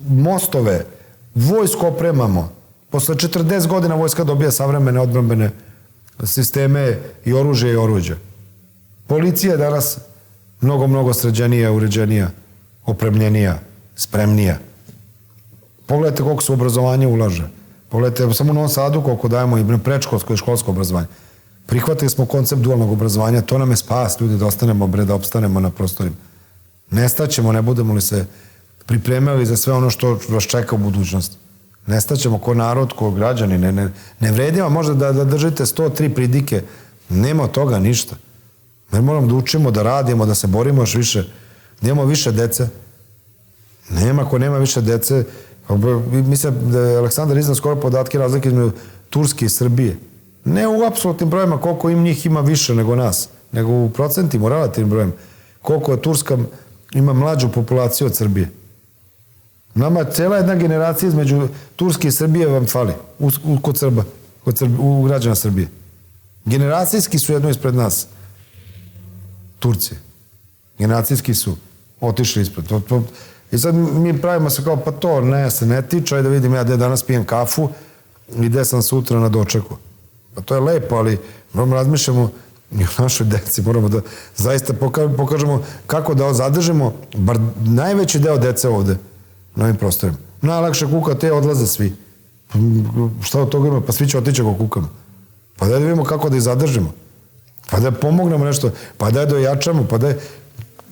Mostove. Vojsku opremamo. Posle 40 godina vojska dobija savremene odbrambene sisteme i oružje i oruđe. Policija je danas mnogo sređenija, uređenija, opremljenija, spremnija. Pogledajte koliko se u obrazovanje ulaže. Pogledajte samo u Novom Sadu koliko dajemo i predškolsko i školsko obrazovanje. Prihvatili smo koncept dualnog obrazovanja, to nam je spas, ljudi, da ostanemo, da opstanemo na prostorima. Nestaćemo, ne budemo li se pripremali za sve ono što vas čeka u budućnosti. Nestaćemo ko narod, ko građani. Ne vredimo možda da držite 103 pridike. Nema od toga ništa. Mi moramo da učimo, da radimo, da se borimo još više. Da imamo više dece. Nema ko nema više dece. Mislim da je Aleksandar iznao skoro podatke razlike između Turske i Srbije. Ne u apsolutnim brojima koliko njih ima više nego nas, nego u procentima, u relativnim brojima. Koliko je Turska ima mlađu populaciju od Srbije. Nama cijela jedna generacija između Turske i Srbije vam fali kod Srba, u građana Srbije. Generacijski su jedno ispred nas. Turci. Generacijski su otišli ispred. I sad mi pravimo se kao, pa to se ne tiče, ajde da vidim ja gde danas pijem kafu i gde sam sutra na dočeku. Pa to je lepo, ali moramo razmišljamo i o našoj deci, moramo da zaista pokažemo kako da zadržimo bar najveći deo dece ovde na ovim prostorima. Najlakše kuka, te odlaze svi. Šta od toga ima? Pa svi će otići ako kukamo. Pa da vidimo kako da ih zadržimo. Pa da pomognemo nešto, pa da je dojačamo, pa da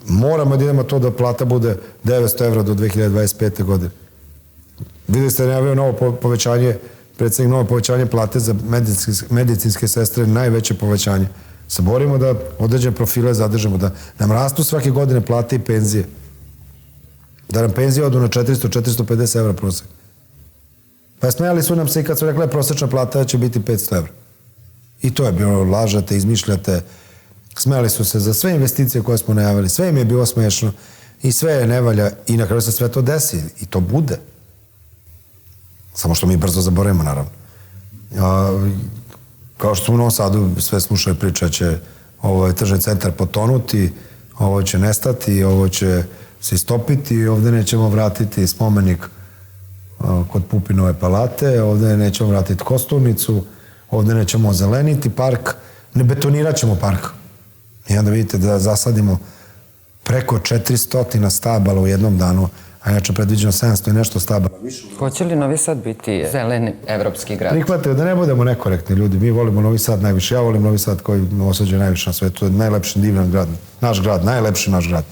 moramo da idemo to da plata bude 900 evra do 2025. godine. Videli ste najavio novo povećanje, predsjednik novo povećanje plate za medicinske sestre, najveće povećanje. Se borimo da određene profile zadržimo, da nam rastu svake godine plate i penzije. Da nam penzije odu na 400-450 evra prosek. Pa smijali su nam se i kad su rekli prosečna plata će biti 500 evra. I to je bilo, lažete, izmišljate. Smijali su se za sve investicije koje smo najavili. Sve im je bilo smešno i sve je ne valja i na kraju se sve to desi i to bude. Samo što mi brzo zaboravimo, naravno. Kao što smo u Novom Sadu sve slušaju priča će tržni centar potonuti, ovo će nestati, ovo će se istopiti, ovde nećemo vratiti spomenik kod Pupinove palate, ovde nećemo vratiti kosturnicu, ovde nećemo ozeleniti park, ne betonirat ćemo park. I onda vidite da zasadimo preko 400 stabala u jednom danu, a inače predviđeno 700 i nešto stabala. Hoće li Novi Sad biti zeleni evropski grad? Prihvatite da ne budemo nekorektni ljudi. Mi volimo Novi Sad najviše. Ja volim Novi Sad koji osađuje najviše na svetu. To je najlepši divan grad. Naš grad, najlepši naš grad.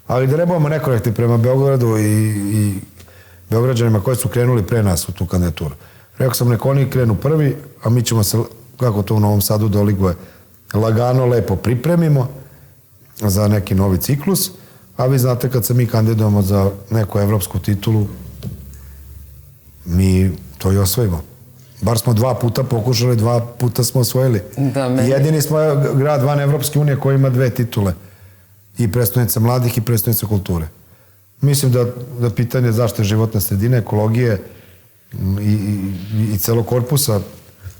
Ali da ne budemo nekorektni prema Beogradu i Beograđanima koji su krenuli pre nas u tu kandidaturu. Rekao sam, neko oni krenu prvi, a mi ćemo se, kako to u Novom Sadu doliguje, lagano, lepo pripremimo za neki novi ciklus, a vi znate kad se mi kandidujemo za neku evropsku titulu, mi to i osvojimo. Bar smo 2 puta pokušali, 2 puta smo osvojili. Jedini smo grad van Evropske unije koji ima 2 titule. I predstavnica mladih i predstavnica kulture. Mislim da pitanje zaštite životne sredine, ekologije i celog korpusa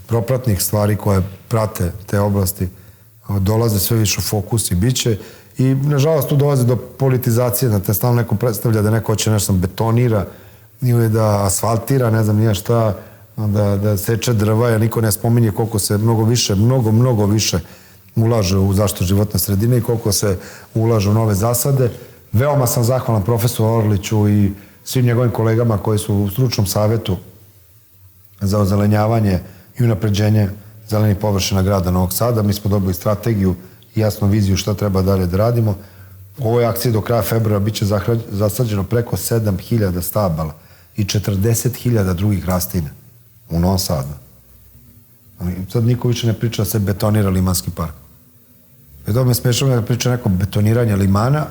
propratnih stvari koje prate te oblasti dolaze sve više u fokus i bit će. I, nažalost, tu dolazi do politizacije, da te stalno neko predstavlja da neko hoće nešto betonira ili da asfaltira, ne znam nije šta, da seče drva, jer niko ne spominje koliko se mnogo više ulaže u zaštitu životne sredine i koliko se ulaže u nove zasade. Veoma sam zahvalan profesoru Orliću i svim njegovim kolegama koji su u stručnom savjetu za ozelenjavanje i unapređenje zelenih površina grada Novog Sada. Mi smo dobili strategiju i jasnu viziju šta treba dalje da radimo. U ovoj akciji do kraja februara biće zasađeno preko 7.000 stabala i 40.000 drugih rastina u Novom Sadu. Sad niko više ne priča da se betonira Limanski park. I to me smešava da priča neko betoniranje Limana,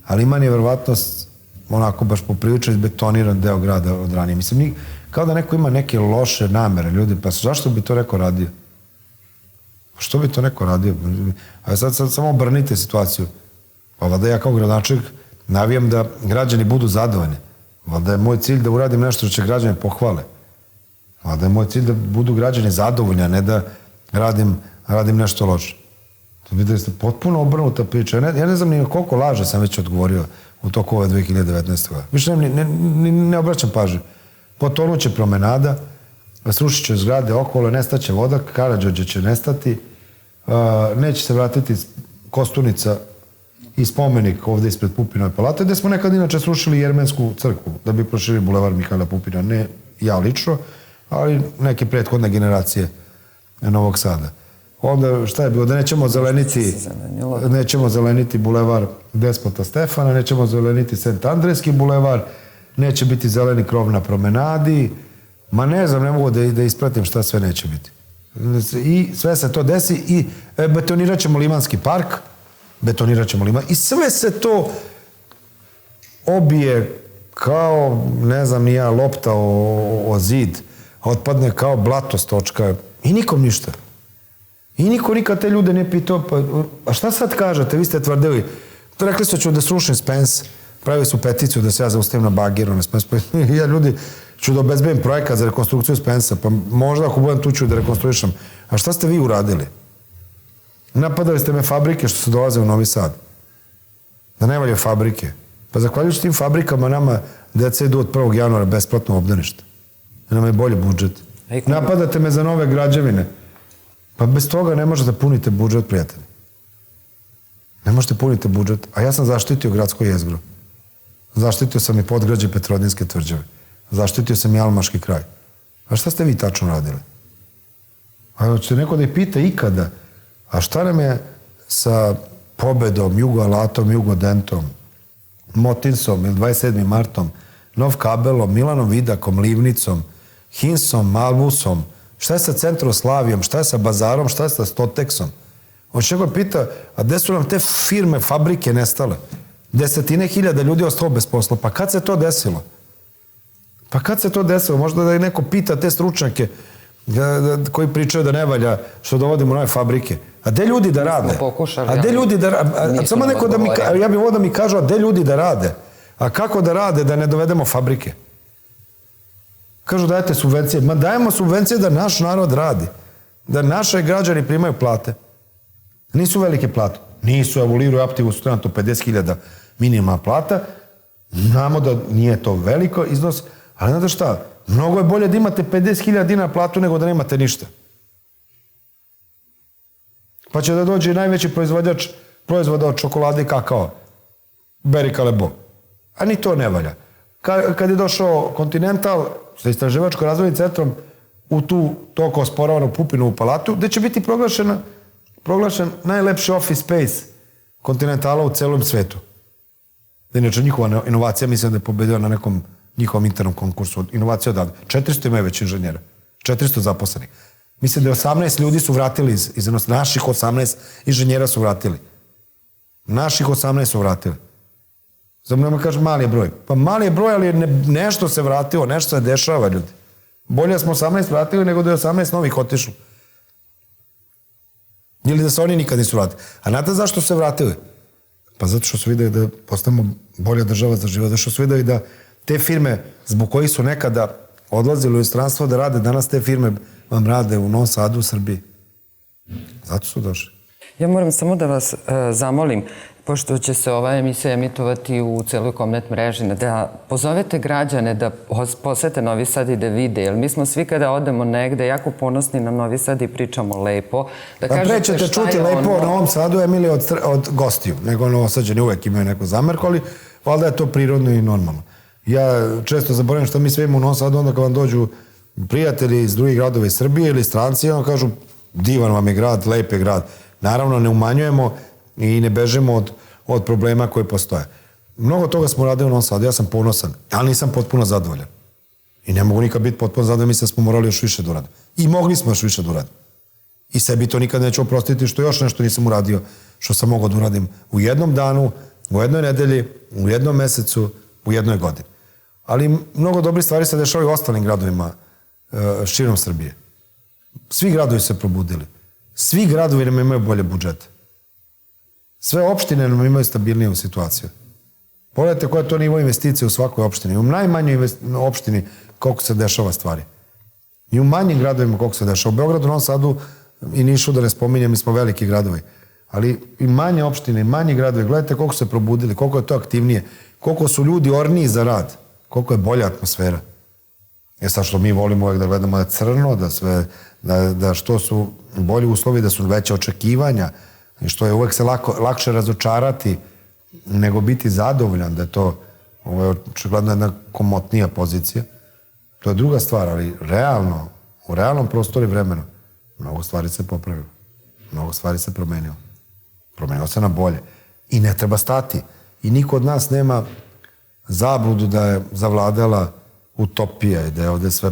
a Liman je verovatno onako baš poprilično izbetoniran deo grada od ranije. Mislim, kao da neko ima neke loše namere, ljudi, pa zašto bi to neko radio? Što bi to neko radio? A sad samo obrnite situaciju. Pa valjda ja kao gradonačelnik navijam da građani budu zadovoljni. Valjda je moj cilj da uradim nešto što će građani pohvale. Valjda je moj cilj da budu građani zadovoljni, a ne da radim nešto loše. Videli ste, potpuno obrnuta priča. Ja ne znam ni koliko laže sam već odgovorio u toku ove 2019. godine. Više ne obraćam pažnju. Potonuće promenada, srušit će zgrade okolo, nestaće voda, Karađorđe će nestati, neće se vratiti Kostunica i spomenik ovde ispred Pupinove palate, gde smo nekad inače srušili Jermensku crkvu, da bi proširili bulevar Mihajla Pupina. Ne ja lično, ali neke prethodne generacije Novog Sada. Onda šta je bilo? Da nećemo zeleniti bulevar Despota Stefana, nećemo zeleniti Sent Andrejski bulevar, neće biti zeleni krov na promenadi, ma ne znam, ne mogu da ispratim šta sve neće biti. I sve se to desi i betonirat ćemo Limanski park, i sve se to obije kao, ne znam ni ja, lopta o zid, otpadne kao blato s točka i nikom ništa. I niko nikad te ljude nije pitao, a šta sad kažete, vi ste tvrdili, rekli su ću da srušim Spence, pravili su peticiju da se ja zaustavim na bagiru na Spence, ja ljudi ću da obezbedim projekat za rekonstrukciju Spensa, pa možda ako budem tu ću da rekonstruišem. A šta ste vi uradili? Napadali ste me fabrike što su dolaze u Novi Sad. Da ne valje fabrike. Pa zahvaljujući tim fabrikama nama deca idu od 1. januara besplatno obdanište. Nama je bolji budžet. Napadate me za nove građevine. Pa bez toga ne možete puniti budžet, prijatelji. Ne možete puniti budžet. A ja sam zaštitio gradsko jezgro. Zaštitio sam i podgrađe Petrodinske tvrđave. Zaštitio sam i Almaški kraj. A šta ste vi tačno radili? A će neko da je pita ikada, a šta nam je sa Pobedom, Jugoalatom, Jugodentom, Motinsom ili 27. martom, Nov kabelom, Milanom Vidakom, Livnicom, Hinsom, Malbusom, šta je sa Centroslavijom, šta je sa Bazarom, šta je sa Stoteksom? On će neko pita, a gde su nam te firme, fabrike nestale? 10.000 ljudi ostalo bez posla. Pa kad se to desilo? Možda da je neko pita te stručnjake koji pričaju da ne valja što dovodimo nove fabrike. A gde ljudi da rade? Samo neko da mi, ja bih volio da mi kažu, a gde ljudi da rade? A kako da rade da ne dovedemo fabrike? Kažu dajete subvencije. Ma dajemo subvencije da naš narod radi. Da naše građani primaju plate. Nisu velike plate. Nisu, evo Liru i Aptivu su trenutno 50.000 minimalna plata. Znamo da nije to veliko iznos, ali znate šta? Mnogo je bolje da imate 50.000 dinara platu nego da nemate ništa. Pa će da dođe i najveći proizvođač proizvoda od čokolade i kakao. Berika Lebo. A ni to ne valja. Kad je došao Continental sa istraživačko-razvojnim centrom u tu toliko osporavanu Pupinovu palatu, gde će biti proglašen najlepši office space Continentala u celom svetu. Inače, njihova inovacija, mislim da je pobedila na nekom njihovom internom konkursu. Inovacija odavde. 400 imaju već inženjera. 400 zaposlenih. Mislim da je 18 ljudi su vratili iz naših 18 inženjera su vratili. Naših 18 su vratili. Zato me kaže, mali je broj. Pa mali je broj, ali nešto se vratilo, nešto se dešava, ljudi. Bolje smo 18 vratili nego da je 18 novih otišlo. Ili da se oni nikad nisu vratili. A znate zašto se vratili? Pa zato što su videli da postanemo bolja država za život, zato što su videli da te firme zbog kojih su nekada odlazili u inostranstvo da rade, danas te firme vam rade u Novom Sadu, u Srbiji. Zato su došli. Ja moram samo da vas zamolim, pošto će se ova emisija emitovati u celoj Komnet mreži, da pozovete građane da posete Novi Sad i da vide, jer mi smo svi kada odemo negde jako ponosni na Novi Sad i pričamo lepo. Pa pre ćete čuti lepo o Novom Sadu, Emilije, od gostiju, nego Novosađani uvek imaju neku zamerku, ali valjda je to prirodno i normalno. Ja često zaboravim što mi sve imamo u Novom Sadu, onda kad vam dođu prijatelji iz drugih gradova iz Srbije ili stranci, onda kažu divan vam je grad, lep je grad. Naravno, ne umanjujemo i ne bežemo od problema koje postoje. Mnogo toga smo radili u Novom Sadu, ja sam ponosan, ali nisam potpuno zadovoljan. I ne mogu nikad biti potpuno zadovoljan, mislim da smo morali još više da uradimo. I mogli smo još više da uradimo. I sebi to nikad neću oprostiti što još nešto nisam uradio, što sam mogao da uradim u jednom danu, u jednoj nedelji, u jednom mesecu, u jednoj godini. Ali mnogo dobrih stvari se dešavaju u ostalim gradovima širom Srbije. Svi gradovi se probudili. Svi gradovi nam imaju bolje budžete. Sve opštine nam imaju stabilniju situaciju. Pogledajte koja je to nivo investicije u svakoj opštini. U najmanjoj opštini koliko se dešava stvari. I u manjim gradovima koliko se dešava. U Beogradu, Novom Sadu i Nišu, da ne spominjem, mi smo veliki gradovi. Ali i manje opštine, i manji gradovi, gledajte koliko se probudili, koliko je to aktivnije, koliko su ljudi orniji za rad, koliko je bolja atmosfera. Sad što mi volimo uvek da gledamo da je crno, da što su bolji uslovi, da su veće očekivanja, i što je uvek se lakše razočarati nego biti zadovoljan, da je to očigledno jedna komotnija pozicija. To je druga stvar, ali realno, u realnom prostoru i vremenu, mnogo stvari se popravilo. Mnogo stvari se promenilo. Promenilo se na bolje. I ne treba stati. I niko od nas nema zabludu da je zavladala utopija i da je ovde sve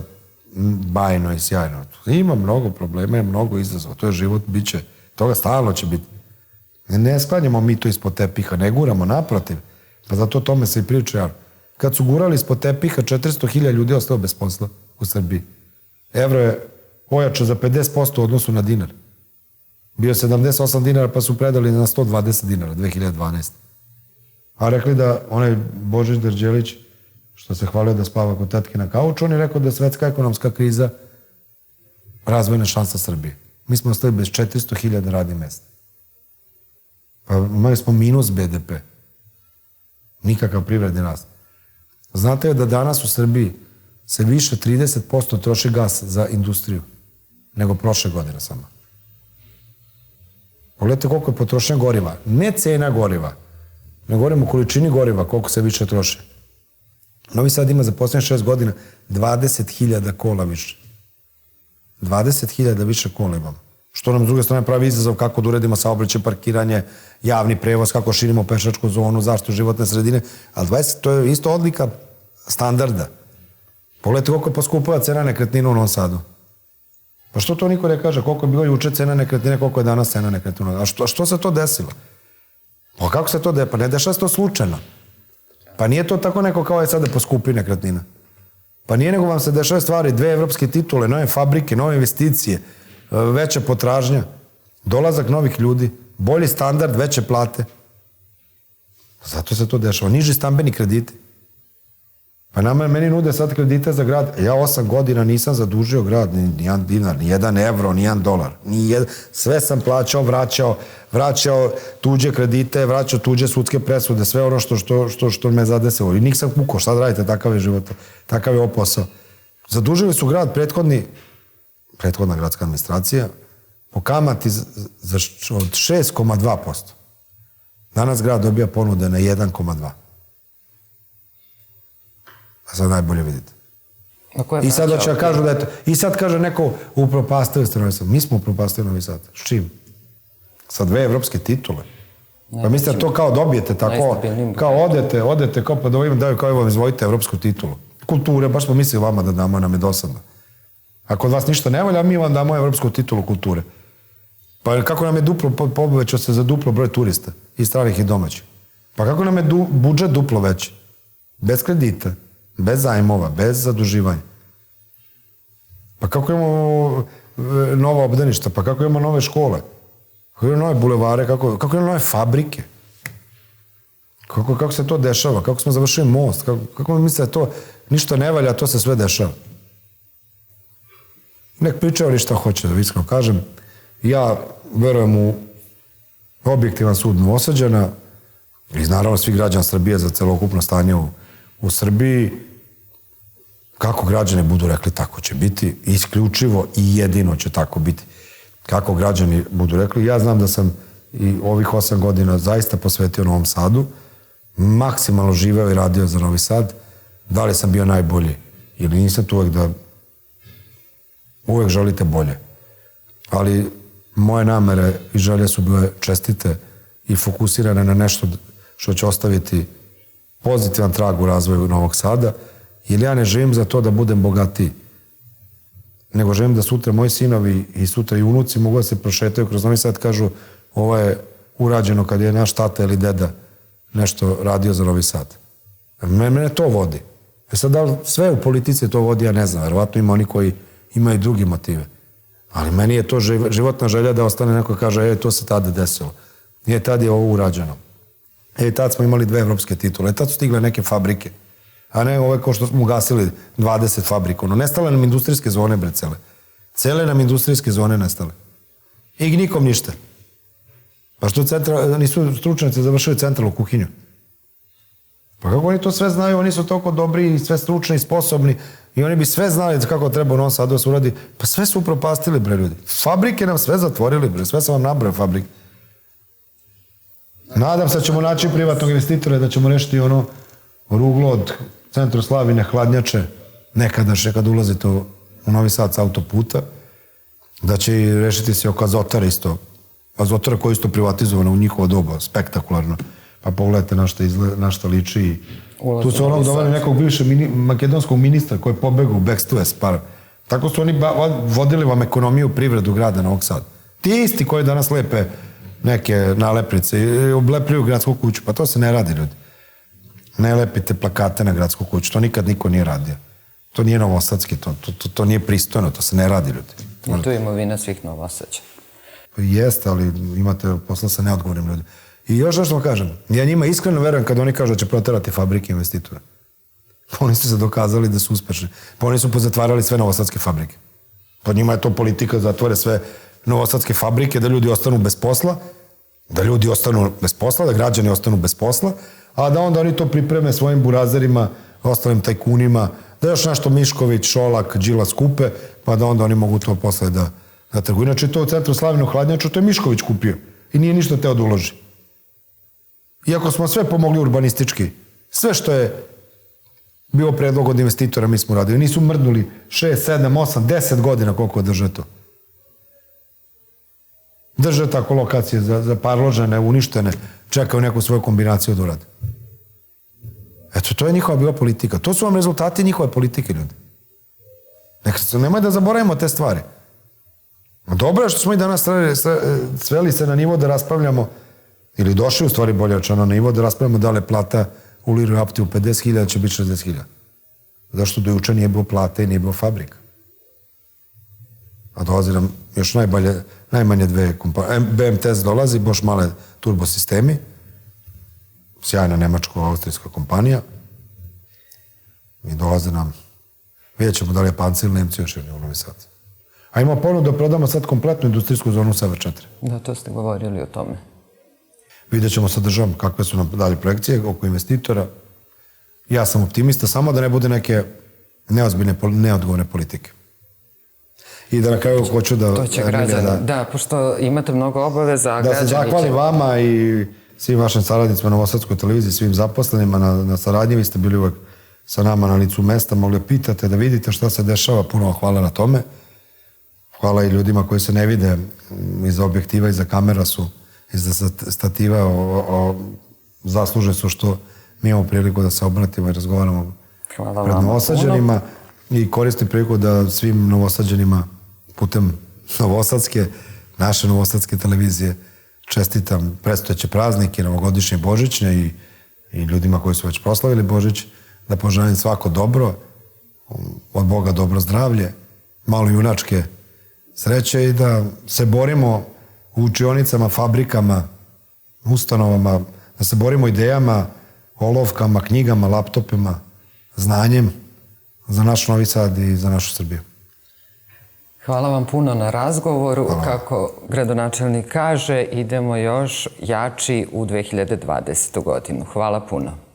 bajno i sjajno. Ima mnogo problema i mnogo izazova. To je život, bit će. Toga stalno će biti. Ne sklanjamo mi to ispod tepiha, ne guramo, naprotiv. Pa zato o tome se i priča. Kad su gurali ispod tepiha, 400.000 ljudi ostalo bez posla u Srbiji. Evro je ojačao za 50% u odnosu na dinar. Bio 78 dinara pa su predali na 120 dinara 2012. A rekli da onaj Božić Đerđelić, što se hvalio da spava kod tetke na kauču, on je rekao da je svetska ekonomska kriza razvojna šansa Srbije. Mi smo ostali bez 400.000 radnih mesta. Pa imali smo minus BDP. Nikakav privredni rast. Znate da danas u Srbiji se više 30% troši gas za industriju nego prošle godine samo. Pogledajte koliko je potrošnja goriva. Ne cena goriva. Ne govorimo o količini goriva, koliko se više troši. Novi Sad ima za posljednje 6 godina 20.000 kola više. 20.000 više kola imamo. Što nam s druge strane pravi izazov kako da uredimo saobraćaj, parkiranje, javni prevoz, kako širimo pešačku zonu, zaštitu životne sredine. Ali to je isto odlika standarda. Pogledajte koliko je poskupila cena nekretnina u Novom Sadu. Pa što to niko ne kaže? Koliko je bilo juče cena nekretnine, koliko je danas cena nekretnina? A što se to desilo? Pa kako se to desilo? Pa ne dešava se to slučajno. Pa nije to tako neko kao je sada poskupi nekretnina. Pa nije nego vam se dešava stvari, 2 evropske titule, nove fabrike, nove investicije, veća potražnja, dolazak novih ljudi, bolji standard, veće plate. Zato se to dešava. Niži stambeni krediti. Pa meni nude sad kredite za grad. Ja 8 godina nisam zadužio grad, ni 1 dinar, ni 1 evro, ni 1 dolar. Sve sam plaćao, vraćao tuđe kredite, vraćao tuđe sudske presude, sve ono što me zadesilo. I nisam kukao, šta da radite, takav je život, takav je ovo posao. Zadužili su grad prethodna gradska administracija po kamati od 6,2%. Danas grad dobija ponude na 1,2%. A sad najbolje vidite. I sad hoće da kažu da je to... I sad kaže neko upropastili ste Novi Sad. Mi smo upropastili Novi Sad. S čim? Sa 2 evropske titule. Pa mislite da to kao dobijete tako, kao odete, kao pa da ovim daju, kao vam izvojite evropsku titulu. Kulture, baš smo mislili vama da damo, nam je dosadno. Ako od vas ništa ne volja, mi vam damo evropsku titulu kulture. Pa kako nam je duplo, povećao se za duplo broj turista, i stranih i domaćih. Pa kako nam je budžet duplo veći? Bez kredita, bez zajmova, bez zaduživanja. Pa kako imamo nova obdaništa, pa kako imamo nove škole, kako imamo nove bulevare, kako imamo nove fabrike. Kako se to dešava, kako smo završili most, kako mi misle da to ništa ne valja, to se sve dešava. Nek pričaju li šta hoće, da iskreno kažem. Ja verujem u objektivan sud Novosađana, i naravno svi građana Srbije za celokupno stanje u Srbiji. Kako građani budu rekli, tako će biti. Isključivo i jedino će tako biti. Kako građani budu rekli. Ja znam da sam i ovih 8 godina zaista posvetio Novom Sadu, maksimalno živeo i radio za Novi Sad. Da li sam bio najbolji ili nisam, tu uvek želite bolje. Ali moje namere i želje su bile čestite i fokusirane na nešto što će ostaviti pozitivan trag u razvoju Novog Sada, jer ja ne želim za to da budem bogatiji, nego želim da sutra moji sinovi i sutra i unuci mogu da se prošetaju kroz Novi Sad, kažu ovo je urađeno kad je naš tata ili deda nešto radio za Novi Sad. Mene to vodi. Sad da li sve u politici to vodi, ja ne znam, verovatno ima oni koji imaju drugi motive. Ali meni je to životna želja da ostane neko i kaže, to se tada desilo. Tad je ovo urađeno. Tad smo imali 2 evropske titule. Tad su stigle neke fabrike. A ne ove kao što smo ugasili 20 fabrika. Nestale nam industrijske zone, bre, cele. Cele nam industrijske zone nestale. I nikom ništa. Pa što nisu stručnjaci završili centralnu kuhinju? Pa kako oni to sve znaju, oni su toliko dobri i sve stručni i sposobni i oni bi sve znali kako treba u Novom Sadu da se uradi. Pa sve su upropastili, bre, ljudi. Fabrike nam sve zatvorili, bre, sve sam vam nabrao fabrike. Nadam se da ćemo naći privatnog investitora, da ćemo rešiti ono ruglo od centru Slavine, hladnjače, nekadašnje kad ulazite u Novi Sad s autoputa, da će i rešiti se oko Azotara isto. Azotara koja je isto privatizovana u njihovo doba, spektakularno. Pa pogledajte na šta liči. Tu su onog doveli nekog bivšeg makedonskog ministra koji je pobegao u bekstvu par. Tako su oni vodili vam ekonomiju, privredu grada Novog Sada. Ti isti koji danas lepe neke nalepnice i oblepljuju gradsku kuću. Pa to se ne radi, ljudi. Ne lepite plakate na gradsku kuću. To nikad niko nije radio. To nije novosadski, to nije pristojno, to se ne radi, ljudi. I tu je imovina svih Novosađa. Jeste, ali imate posla sa neodgovornim ljudima. I još nešto vam kažem, ja njima iskreno verujem kad oni kažu da će proterati fabrike investitora. Oni su se dokazali da su uspešni. Pa oni su pozatvarali sve novosadske fabrike. Pa njima je to politika da zatvore sve novosadske fabrike, da ljudi ostanu bez posla, da građani ostanu bez posla, a da onda oni to pripreme svojim burazerima, ostalim tajkunima, da još nešto Mišković, Šolak, Đilas kupe, pa da onda oni mogu to posle da trguju. Inače to u centru Slavinu hladnjaču, to je Mišković kupio i nije ništa teo da uloži. Iako smo sve pomogli urbanistički, sve što je bio predlog od investitora mi smo radili. Nisu mrdnuli 6, 7, 8, 10 godina koliko drže to. Drže tako lokacije zaparložene, uništene, čekaju neku svoju kombinaciju da urade. Eto, to je njihova bila politika. To su vam rezultati njihove politike, ljudi. Nemoj da zaboravimo te stvari. Dobro je što smo i danas sveli se na nivo da raspravljamo, ili došli u stvari bolje rečeno na nivo da raspravljamo da li plata u Liru i Aptiju 50.000 će biti 60.000. Zašto do juče nije bilo plate i nije bilo fabrika? A dolazi nam još najmanje 2 kompanije. BMTS dolazi, baš male turbosistemi, sjajna nemačko-austrijska kompanija. I dolaze nam, vidjet ćemo da li je Panci ili Nemci još jedni u Novi Sad. A ima ponudu da prodamo sad kompletnu industrijsku zonu Sever 4. Da, to ste govorili o tome. Vidjet ćemo sa državom kakve su nam dalje projekcije oko investitora. Ja sam optimista, samo da ne bude neke neozbiljne, neodgovorne politike. I da na kraju hoću da... To će građani, da, pošto imate mnogo obaveza, a građani će... Da se zahvalim vama i svim vašim saradnicima na Novosadskoj televiziji, svim zaposlenima na saradnji. Vi ste bili uvek sa nama na licu mesta, mogli pitate da vidite šta se dešava. Puno hvala na tome. Hvala i ljudima koji se ne vide iza objektiva, iza kamera su, iza stativa, zasluže su što mi imamo priliku da se obratimo i razgovaramo pred Novosađanima i koristim priliku da svim Novosađanima putem naše Novosadske televizije čestitam predstojeće praznike, novogodišnje, božićne i ljudima koji su već proslavili Božić, da poželim svako dobro, od Boga dobro zdravlje, malo junačke sreće i da se borimo u učionicama, fabrikama, ustanovama, da se borimo idejama, olovkama, knjigama, laptopima, znanjem za naš Novi Sad i za našu Srbiju. Hvala vam puno na razgovoru. Kako gradonačelnik kaže, idemo još jači u 2020. godinu. Hvala puno.